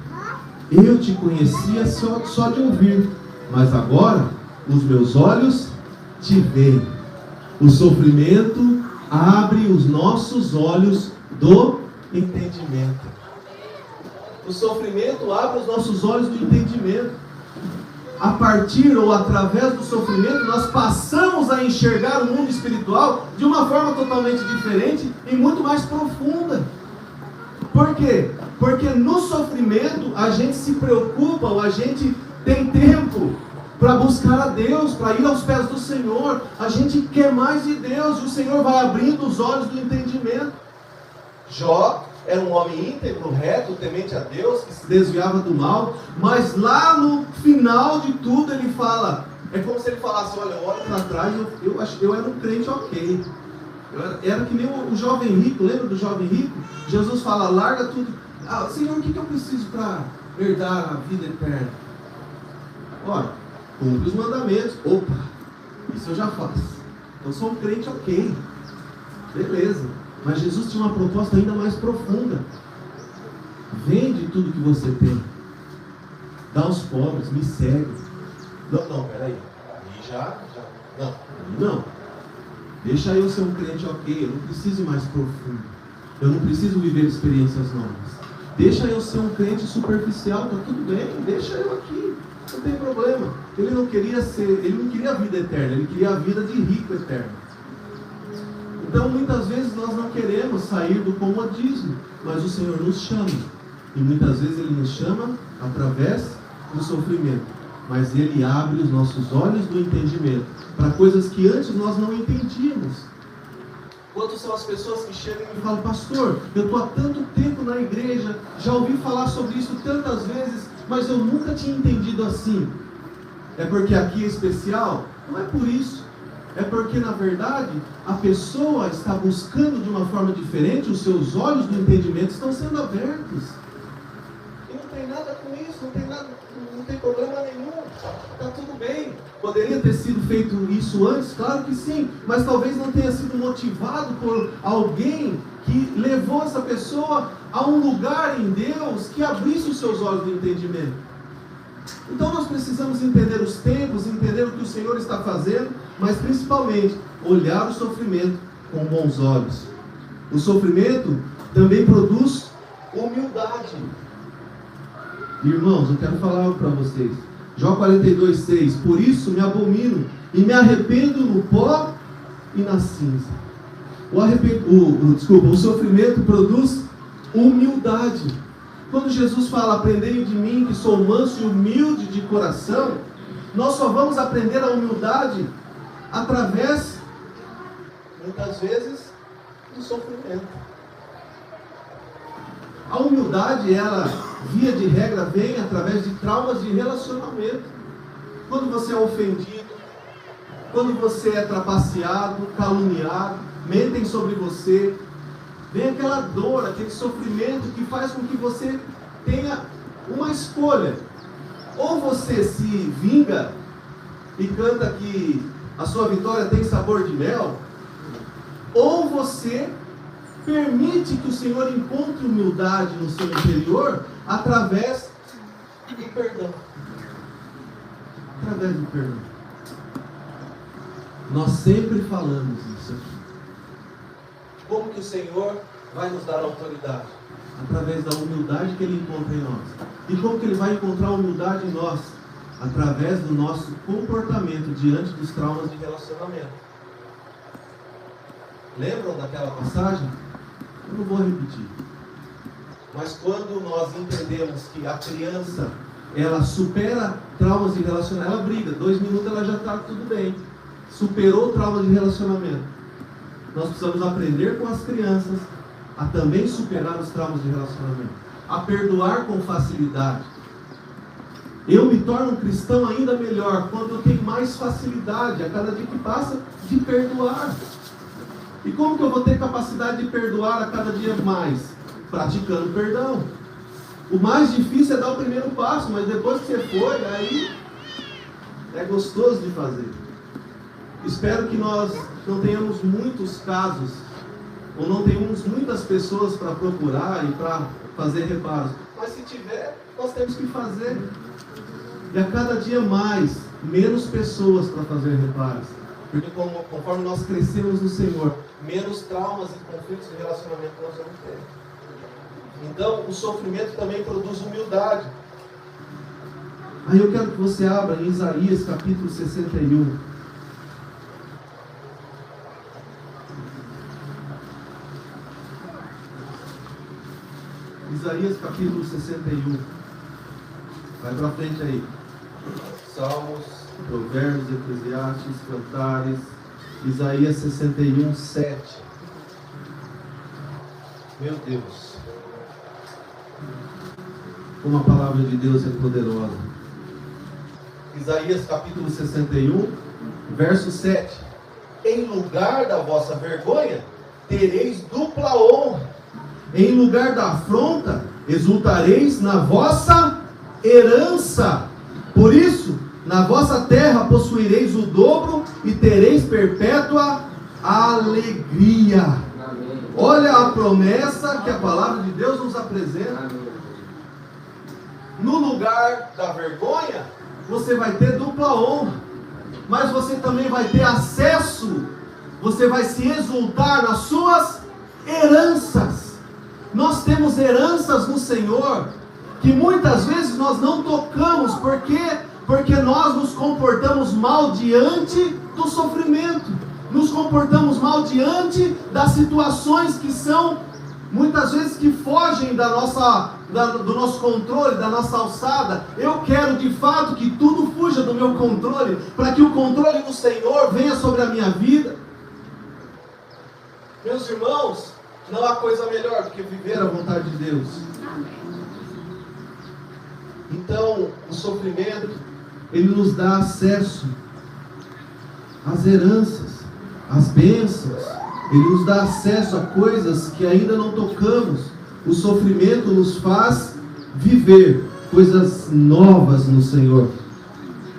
Eu te conhecia só de ouvir, mas agora os meus olhos te veem. O sofrimento abre os nossos olhos do entendimento. O sofrimento abre os nossos olhos do entendimento. A partir ou através do sofrimento, nós passamos a enxergar o mundo espiritual de uma forma totalmente diferente e muito mais profunda. Por quê? Porque no sofrimento a gente se preocupa, ou a gente tem tempo para buscar a Deus, para ir aos pés do Senhor. A gente quer mais de Deus e o Senhor vai abrindo os olhos do entendimento. Jó era um homem íntegro, reto, temente a Deus, que se desviava do mal, mas lá no final de tudo ele fala, é como se ele falasse: olha, olha para trás, eu era um crente ok. Era que nem o jovem rico, lembra do jovem rico? Jesus fala: larga tudo. Senhor, o que eu preciso para herdar a vida eterna? Olha, cumpre os mandamentos. Opa, isso eu já faço. Eu sou um crente ok. Beleza. Mas Jesus tinha uma proposta ainda mais profunda. Vende tudo que você tem. Dá aos pobres, me segue. Não, peraí. Aí já. Não. Deixa eu ser um crente ok, eu não preciso ir mais profundo. Eu não preciso viver experiências novas. Deixa eu ser um crente superficial, tá tudo bem, deixa eu aqui, não tem problema. Ele não queria a vida eterna, ele queria a vida de rico eterno. Então muitas vezes nós não queremos sair do comodismo, mas o Senhor nos chama. E muitas vezes Ele nos chama através do sofrimento. Mas Ele abre os nossos olhos do entendimento para coisas que antes nós não entendíamos. Quantas são as pessoas que chegam e falam: pastor, eu estou há tanto tempo na igreja, já ouvi falar sobre isso tantas vezes, mas eu nunca tinha entendido assim. É porque aqui é especial? Não é por isso. É porque, na verdade, a pessoa está buscando de uma forma diferente, os seus olhos do entendimento estão sendo abertos. E não tem nada com isso, não tem problema nenhum. Está tudo bem. Poderia ter sido feito isso antes? Claro que sim. Mas talvez não tenha sido motivado por alguém que levou essa pessoa a um lugar em Deus que abrisse os seus olhos do entendimento. Então nós precisamos entender os tempos, entender o que o Senhor está fazendo, mas principalmente olhar o sofrimento com bons olhos. O sofrimento também produz humildade. Irmãos, eu quero falar algo para vocês. Jó 42:6. Por isso me abomino e me arrependo no pó e na cinza. O sofrimento produz humildade. Quando Jesus fala: aprendei de mim que sou manso e humilde de coração, nós só vamos aprender a humildade através, muitas vezes, do sofrimento. A humildade, ela, via de regra, vem através de traumas de relacionamento. Quando você é ofendido, quando você é trapaceado, caluniado, mentem sobre você, vem aquela dor, aquele sofrimento que faz com que você tenha uma escolha. Ou você se vinga e canta que a sua vitória tem sabor de mel, ou você permite que o Senhor encontre humildade no seu interior através do perdão. Através do perdão. Nós sempre falamos isso aqui. Como que o Senhor vai nos dar autoridade? Através da humildade que Ele encontra em nós. E como que Ele vai encontrar humildade em nós? Através do nosso comportamento diante dos traumas de relacionamento. Lembram daquela passagem? Eu não vou repetir. Mas quando nós entendemos que a criança, ela supera traumas de relacionamento, ela briga, 2 minutos ela já está tudo bem. Superou o trauma de relacionamento. Nós precisamos aprender com as crianças a também superar os traumas de relacionamento, a perdoar com facilidade. Eu me torno um cristão ainda melhor quando eu tenho mais facilidade, a cada dia que passa, de perdoar. E como que eu vou ter capacidade de perdoar a cada dia mais? Praticando perdão. O mais difícil é dar o primeiro passo, mas depois que você foi, aí é gostoso de fazer. Espero que nós não tenhamos muitos casos, ou não tenhamos muitas pessoas para procurar e para fazer reparos. Mas se tiver, nós temos que fazer. E a cada dia mais, menos pessoas para fazer reparos. Porque conforme nós crescemos no Senhor, menos traumas e conflitos de relacionamento nós vamos ter. Então, o sofrimento também produz humildade. Aí eu quero que você abra em Isaías capítulo 61. Isaías capítulo 61. Vai para frente aí. Salmos, Provérbios, Eclesiastes, Cantares. Isaías 61, 7. Meu Deus. Como a palavra de Deus é poderosa. Isaías capítulo 61, verso 7. Em lugar da vossa vergonha, tereis dupla honra. Em lugar da afronta, exultareis na vossa herança. Por isso, na vossa terra possuireis o dobro e tereis perpétua alegria. Amém. Olha a promessa que a palavra de Deus nos apresenta. Amém. No lugar da vergonha, você vai ter dupla honra, mas você também vai ter acesso você vai se exultar nas suas heranças. Nós temos heranças no Senhor que muitas vezes nós não tocamos, porque nós nos comportamos mal diante do sofrimento, nos comportamos mal diante das situações que são muitas vezes que fogem do nosso controle, da nossa alçada. Eu quero de fato que tudo fuja do meu controle, para que o controle do Senhor venha sobre a minha vida. Meus irmãos, não há coisa melhor do que viver a vontade de Deus. Então, o sofrimento, ele nos dá acesso às heranças, às bênçãos. Ele nos dá acesso a coisas que ainda não tocamos. O sofrimento nos faz viver coisas novas no Senhor.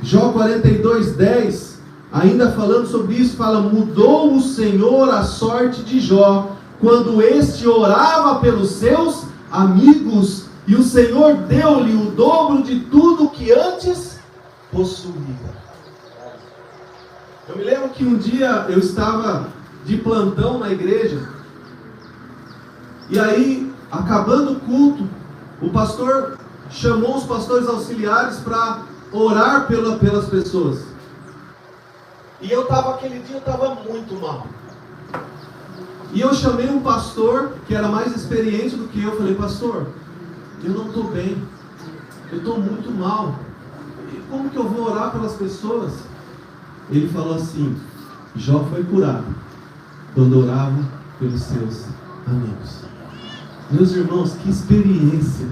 Jó 42:10, ainda falando sobre isso, fala: mudou o Senhor a sorte de Jó, quando este orava pelos seus amigos, e o Senhor deu-lhe o dobro de tudo que antes possuía. Eu me lembro que um dia eu estava de plantão na igreja, e aí, acabando o culto, o pastor chamou os pastores auxiliares para orar pelas pessoas. E aquele dia eu estava muito mal. E eu chamei um pastor que era mais experiente do que eu. Falei: pastor, eu não estou bem, eu estou muito mal, e como que eu vou orar pelas pessoas? Ele falou assim: Jó foi curado quando orava pelos seus amigos. Meus irmãos, que experiência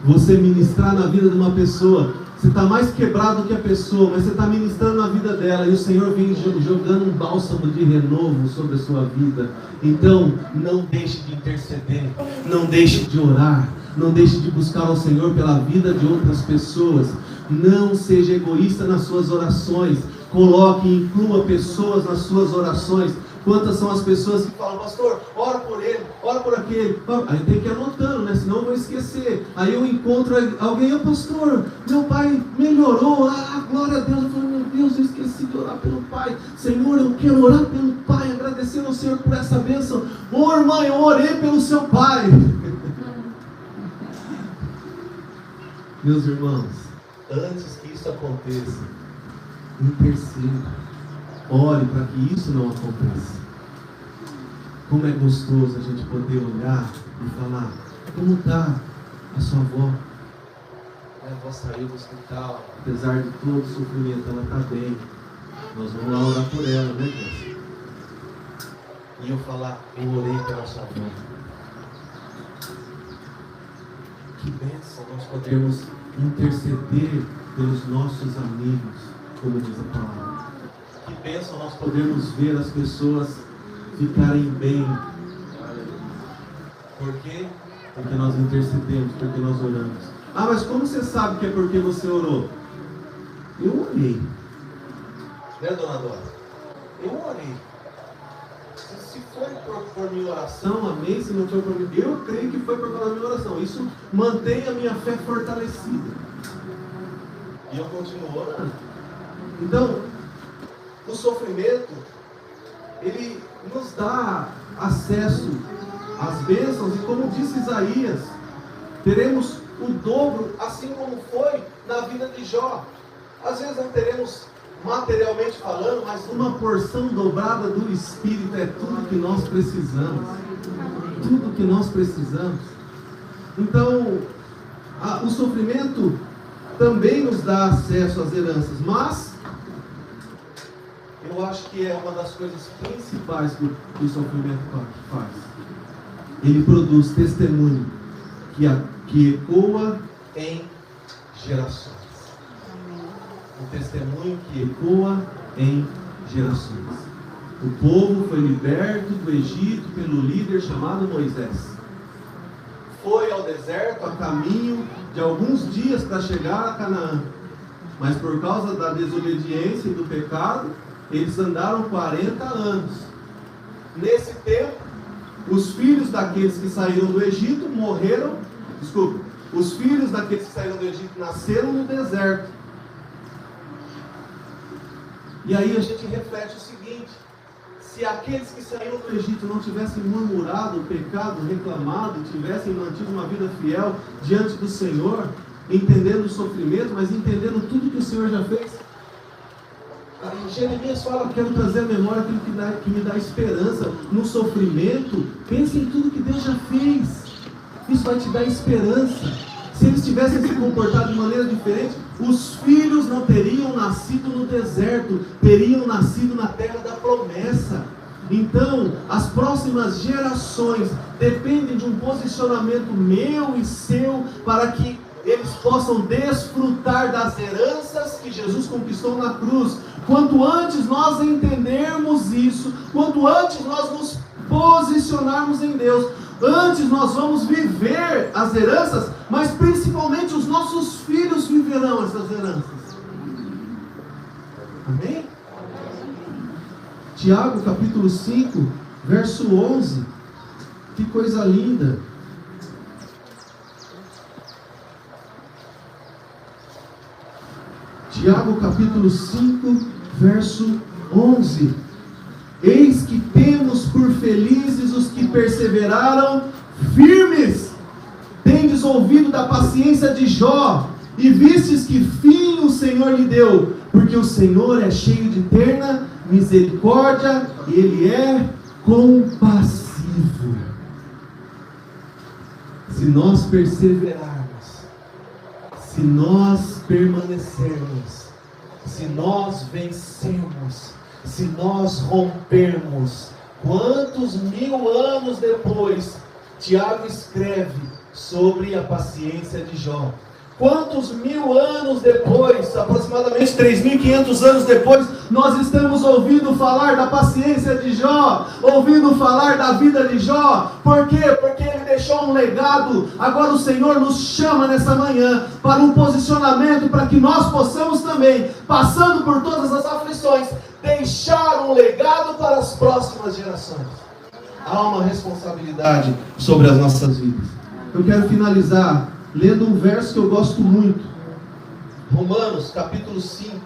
você ministrar na vida de uma pessoa. Você está mais quebrado que a pessoa, mas você está ministrando na vida dela, e o Senhor vem jogando um bálsamo de renovo sobre a sua vida. Então, não deixe de interceder, não deixe de orar, não deixe de buscar ao Senhor pela vida de outras pessoas. Não seja egoísta nas suas orações. Coloque e inclua pessoas nas suas orações. Quantas são as pessoas que falam: pastor, ora por ele, ora por aquele. Aí tem que ir anotando, né? Senão eu vou esquecer. Aí eu encontro alguém: pastor, meu pai melhorou, glória a Deus. Eu falo: meu Deus, eu esqueci de orar pelo pai. Senhor, eu quero orar pelo pai, agradecendo ao Senhor por essa bênção. Irmã, eu orei pelo seu pai. Meus irmãos, antes que isso aconteça, interceda. Ore para que isso não aconteça. Como é gostoso a gente poder olhar e falar: como está a sua avó? A avó saiu do hospital, apesar de todo o sofrimento, ela está bem. Nós vamos lá orar por ela, né, Deus? E eu falar: eu orei pela sua avó. Que bênção nós podemos interceder pelos nossos amigos, como diz a palavra. Que bênção nós podemos ver as pessoas ficarem bem. Por quê? Porque nós intercedemos, porque nós oramos. Mas como você sabe que é porque você orou? Eu orei. Né, dona Dora? Eu orei. Se foi por minha oração, amém. Se não foi por mim, eu creio que foi por causa da minha oração. Isso mantém a minha fé fortalecida. E eu continuo orando. Então, o sofrimento, ele nos dá acesso às bênçãos, e como disse Isaías, teremos o dobro, assim como foi na vida de Jó. Às vezes não teremos materialmente falando, mas uma porção dobrada do Espírito é tudo que nós precisamos. Tudo que nós precisamos. Então, o sofrimento também nos dá acesso às heranças, mas eu acho que é uma das coisas principais que o sofrimento faz. Ele produz testemunho que ecoa em gerações. Um testemunho que ecoa em gerações. O povo foi liberto do Egito pelo líder chamado Moisés. Foi ao deserto a caminho de alguns dias para chegar a Canaã. Mas por causa da desobediência e do pecado, eles andaram 40 anos. Nesse tempo, os filhos daqueles que saíram do Egito os filhos daqueles que saíram do Egito nasceram no deserto. E aí a gente reflete o seguinte: se aqueles que saíram do Egito não tivessem murmurado, pecado, reclamado, tivessem mantido uma vida fiel diante do Senhor, entendendo o sofrimento, mas entendendo tudo que o Senhor já fez. Jeremias fala: quero trazer à memória aquilo que me dá esperança. No sofrimento, pense em tudo que Deus já fez. Isso vai te dar esperança. Se eles tivessem se comportado de maneira diferente, os filhos não teriam nascido no deserto, teriam nascido na terra da promessa. Então, as próximas gerações dependem de um posicionamento meu e seu, para que eles possam desfrutar das heranças que Jesus conquistou na cruz. Quanto antes nós entendermos isso, quanto antes nós nos posicionarmos em Deus, antes nós vamos viver as heranças, mas principalmente os nossos filhos viverão essas heranças. Amém? Tiago capítulo 5, verso 11. Que coisa linda. Tiago capítulo 5, verso 11. Eis que temos por felizes os que perseveraram firmes. Tendes ouvido da paciência de Jó, e vistes que fim o Senhor lhe deu, porque o Senhor é cheio de terna misericórdia, e Ele é compassivo. Se nós perseverarmos, se nós permanecermos, se nós vencermos, se nós rompermos, quantos 1000 anos depois, Tiago escreve sobre a paciência de Jó. Quantos 1000 anos depois, aproximadamente 3.500 anos depois, nós estamos ouvindo falar da paciência de Jó, ouvindo falar da vida de Jó. Por quê? Porque ele deixou um legado. Agora o Senhor nos chama nessa manhã para um posicionamento, para que nós possamos também, passando por todas as aflições, deixar um legado para as próximas gerações. Há uma responsabilidade sobre as nossas vidas. Eu quero finalizar lendo um verso que eu gosto muito. Romanos capítulo 5.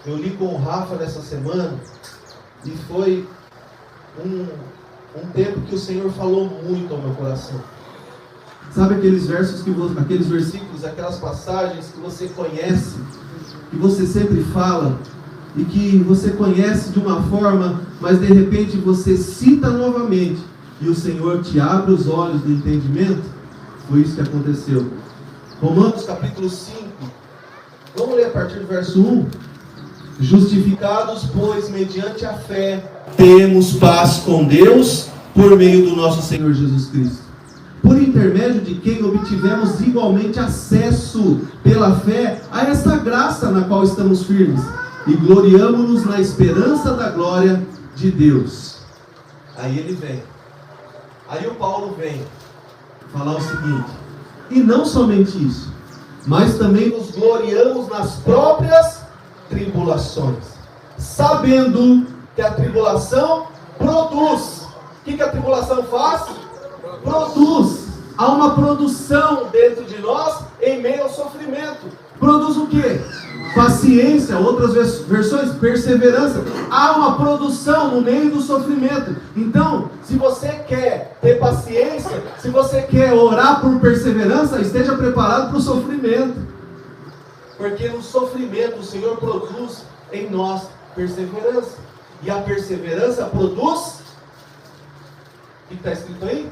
Eu li com o Rafa nessa semana, e foi um tempo que o Senhor falou muito ao meu coração. Sabe aqueles versos aqueles versículos, aquelas passagens que você conhece, que você sempre fala, e que você conhece de uma forma, mas de repente você cita novamente, e o Senhor te abre os olhos do entendimento? Foi isso que aconteceu. Romanos capítulo 5. Vamos ler a partir do verso 1. Justificados, pois, mediante a fé, temos paz com Deus, por meio do nosso Senhor Jesus Cristo, por intermédio de quem obtivemos igualmente acesso, pela fé, a esta graça na qual estamos firmes, e gloriamo-nos na esperança da glória de Deus. Aí ele vem. Aí o Paulo vem falar o seguinte: e não somente isso, mas também nos gloriamos nas próprias tribulações, sabendo que a tribulação produz. O que a tribulação faz? Produz. Há uma produção dentro de nós em meio ao sofrimento. Produz o quê? Paciência, outras versões, perseverança. Há uma produção no meio do sofrimento. Então, se você quer ter paciência, se você quer orar por perseverança, esteja preparado para o sofrimento. Porque no sofrimento o Senhor produz em nós perseverança. E a perseverança produz, o que está escrito aí?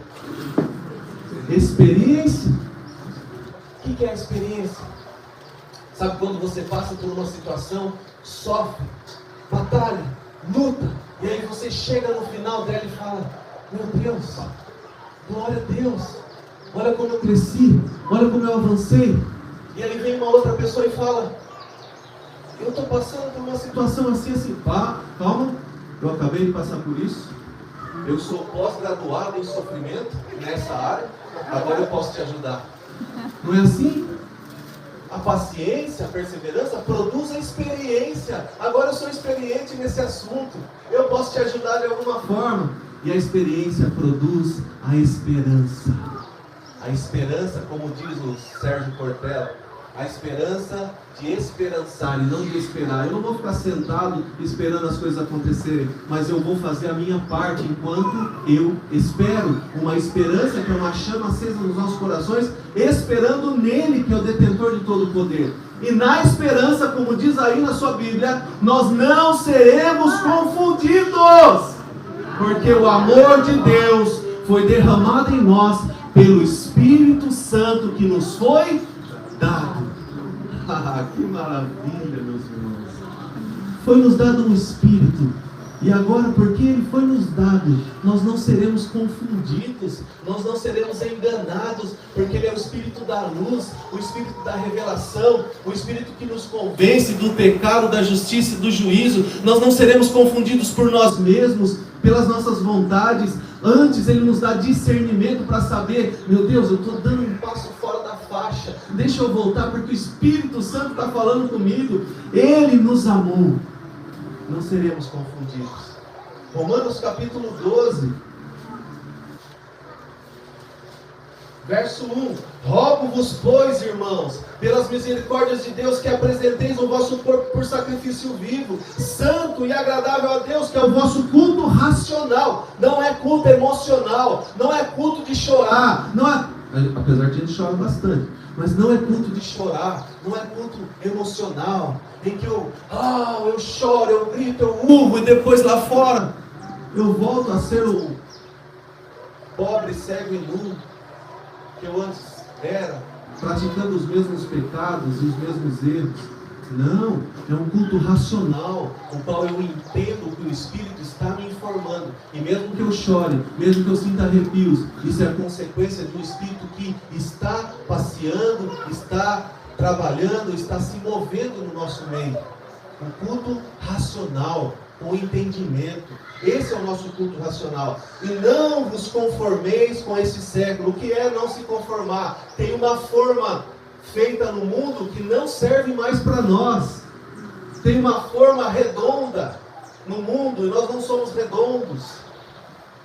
Experiência. O que é a experiência? Sabe quando você passa por uma situação, sofre, batalha, luta, e aí você chega no final dela e fala: meu Deus, glória a Deus, olha como eu cresci, olha como eu avancei. E aí vem uma outra pessoa e fala: eu estou passando por uma situação assim, calma, eu acabei de passar por isso, eu sou pós-graduado em sofrimento nessa área, agora eu posso te ajudar. Não é assim? A paciência, a perseverança produz a experiência. Agora eu sou experiente nesse assunto, eu posso te ajudar de alguma forma. E a experiência produz a esperança. A esperança, como diz o Sérgio Cortella, A esperança de esperançar e não de esperar. Eu não vou ficar sentado esperando as coisas acontecerem, mas eu vou fazer a minha parte enquanto eu espero. Uma esperança que é uma chama acesa nos nossos corações, esperando nele, que é o detentor de todo o poder. E na esperança, como diz aí na sua Bíblia, nós não seremos confundidos, porque o amor de Deus foi derramado em nós pelo Espírito Santo que nos foi dado. Que maravilha, meus irmãos. Foi nos dado um Espírito. E agora, porque Ele foi nos dado, nós não seremos confundidos, nós não seremos enganados, porque Ele é o Espírito da luz, o Espírito da revelação, o Espírito que nos convence do pecado, da justiça e do juízo. Nós não seremos confundidos por nós mesmos, pelas nossas vontades. Antes Ele nos dá discernimento para saber, meu Deus, eu estou dando um passo fora da faixa, deixa eu voltar, porque o Espírito Santo está falando comigo. Ele nos amou. Não seremos confundidos. Romanos capítulo 12, verso 1: Rogo-vos, pois, irmãos, pelas misericórdias de Deus, que apresenteis o vosso corpo por sacrifício vivo, santo e agradável a Deus, que é o vosso culto racional. Não é culto emocional, não é culto de chorar, não é... apesar de a gente chorar bastante, mas não é culto de chorar, não é culto emocional, em que eu choro, eu grito, eu urro, e depois lá fora eu volto a ser o pobre, cego e nu que eu antes era, praticando os mesmos pecados e os mesmos erros. Não, é um culto racional, o qual eu entendo o que o Espírito está me informando. E mesmo que eu chore, mesmo que eu sinta arrepios, isso é a consequência de um Espírito que está passeando, está trabalhando, está se movendo no nosso meio. Um culto racional, com entendimento. Esse é o nosso culto racional. E não vos conformeis com esse século. O que é não se conformar? Tem uma forma feita no mundo que não serve mais para nós. Tem uma forma redonda no mundo e nós não somos redondos,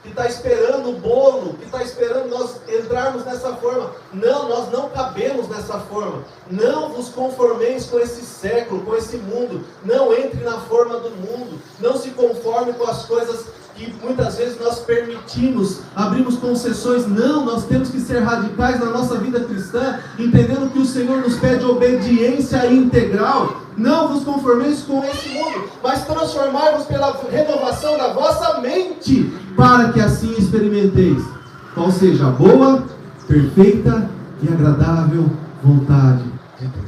que está esperando o bolo, que está esperando nós entrarmos nessa forma. Não, nós não cabemos nessa forma. Não vos conformeis com esse século, com esse mundo. Não entre na forma do mundo. Não se conforme com as coisas que muitas vezes nós permitimos, abrimos concessões. Não, nós temos que ser radicais na nossa vida cristã, entendendo que o Senhor nos pede obediência integral. Não vos conformeis com esse mundo, mas transformai-vos pela renovação da vossa mente, para que assim experimenteis qual seja a boa, perfeita e agradável vontade de Deus.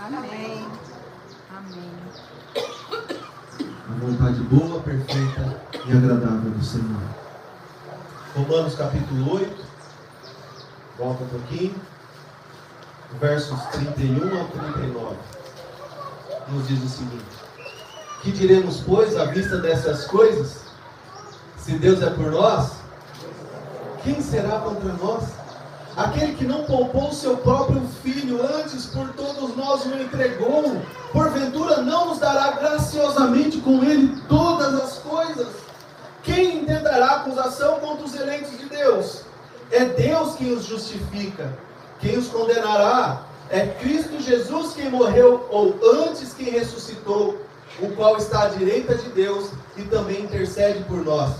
Amém. Amém. A vontade boa, perfeita e agradável do Senhor. Romanos capítulo 8, volta um pouquinho, versos 31 a 39, nos diz o seguinte: que diremos, pois, à vista dessas coisas? Se Deus é por nós, quem será contra nós? Aquele que não poupou o seu próprio filho, antes por todos nós o entregou, porventura não nos dará graciosamente com ele todas as coisas? Quem intentará acusação contra os eleitos de Deus? É Deus quem os justifica. Quem os condenará? É Cristo Jesus quem morreu, ou antes quem ressuscitou, o qual está à direita de Deus e também intercede por nós.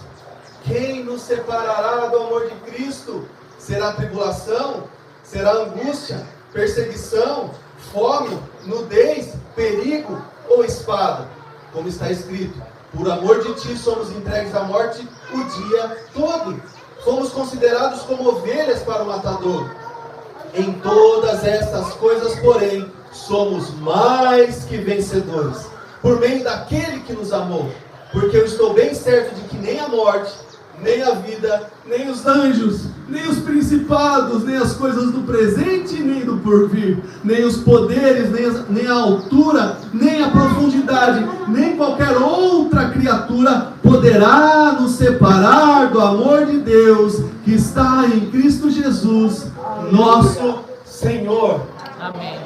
Quem nos separará do amor de Cristo? Será tribulação? Será angústia? Perseguição? Fome? Nudez? Perigo? Ou espada? Como está escrito: por amor de ti somos entregues à morte o dia todo. Fomos considerados como ovelhas para o matador. Em todas estas coisas, porém, somos mais que vencedores, por meio daquele que nos amou. Porque eu estou bem certo de que nem a morte, nem a vida, nem os anjos, nem os principados, nem as coisas do presente, nem do porvir, nem os poderes, nem a altura, nem a profundidade, nem qualquer outra criatura poderá nos separar do amor de Deus que está em Cristo Jesus, nosso Senhor. Amém.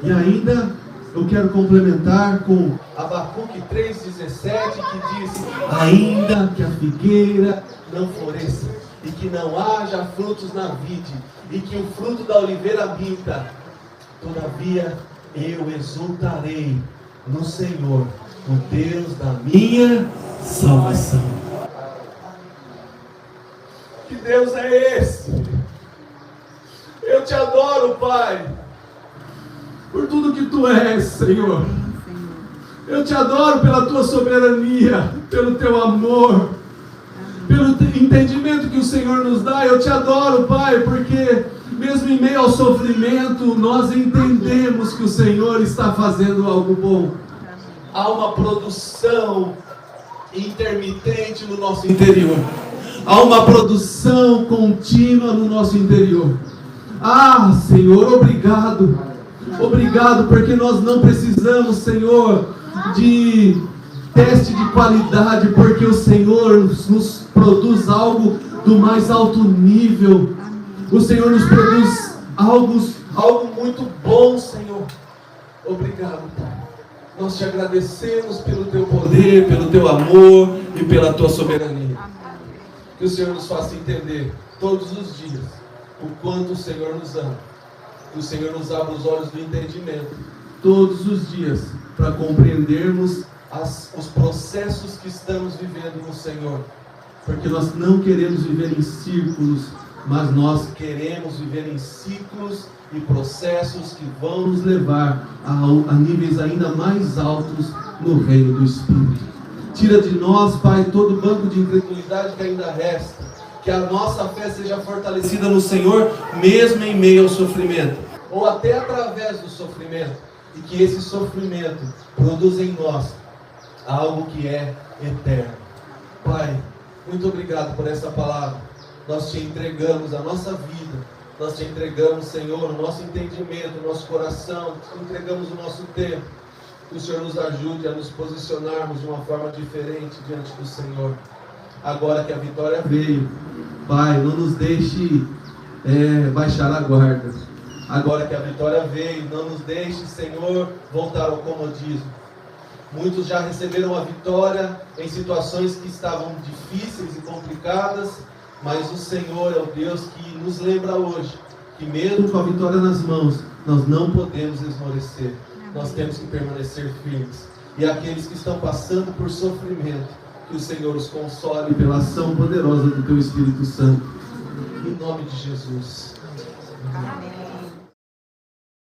E ainda eu quero complementar com Abacuque 3,17, que diz: ainda que a figueira não floresça, e que não haja frutos na vide, e que o fruto da oliveira minta, Todavia eu exultarei no Senhor, o Deus da minha salvação. Que Deus é esse? Eu te adoro, Pai, por tudo que Tu és, Senhor. Eu te adoro pela Tua soberania, pelo Teu amor, pelo entendimento que o Senhor nos dá. Eu te adoro, Pai, porque mesmo em meio ao sofrimento, nós entendemos que o Senhor está fazendo algo bom. Há uma produção intermitente no nosso interior. Há uma produção contínua no nosso interior. Ah, Senhor, obrigado. Obrigado, porque nós não precisamos, Senhor, de teste de qualidade, porque o Senhor nos produz algo do mais alto nível. O Senhor nos produz algo muito bom, Senhor. Obrigado, Pai. Nós te agradecemos pelo Teu poder, pelo Teu amor e pela Tua soberania. Que o Senhor nos faça entender todos os dias o quanto o Senhor nos ama. Que o Senhor nos abra os olhos do entendimento todos os dias, para compreendermos os processos que estamos vivendo no Senhor. Porque nós não queremos viver em círculos, mas nós queremos viver em ciclos e processos que vão nos levar a níveis ainda mais altos no reino do Espírito. Tira de nós, Pai, todo o banco de incredulidade que ainda resta. Que a nossa fé seja fortalecida no Senhor, mesmo em meio ao sofrimento, ou até através do sofrimento, e que esse sofrimento produza em nós algo que é eterno. Pai, muito obrigado por essa palavra. Nós te entregamos a nossa vida, nós te entregamos, Senhor, o nosso entendimento, o nosso coração, te entregamos o nosso tempo. Que o Senhor nos ajude a nos posicionarmos de uma forma diferente diante do Senhor. Agora que a vitória veio, Pai, não nos deixe baixar a guarda. Agora que a vitória veio, não nos deixe, Senhor, voltar ao comodismo. Muitos já receberam a vitória em situações que estavam difíceis e complicadas, mas o Senhor é o Deus que nos lembra hoje que mesmo com a vitória nas mãos, nós não podemos esmorecer. Nós temos que permanecer firmes. E aqueles que estão passando por sofrimento, que o Senhor os console pela ação poderosa do Teu Espírito Santo. Em nome de Jesus. Amém.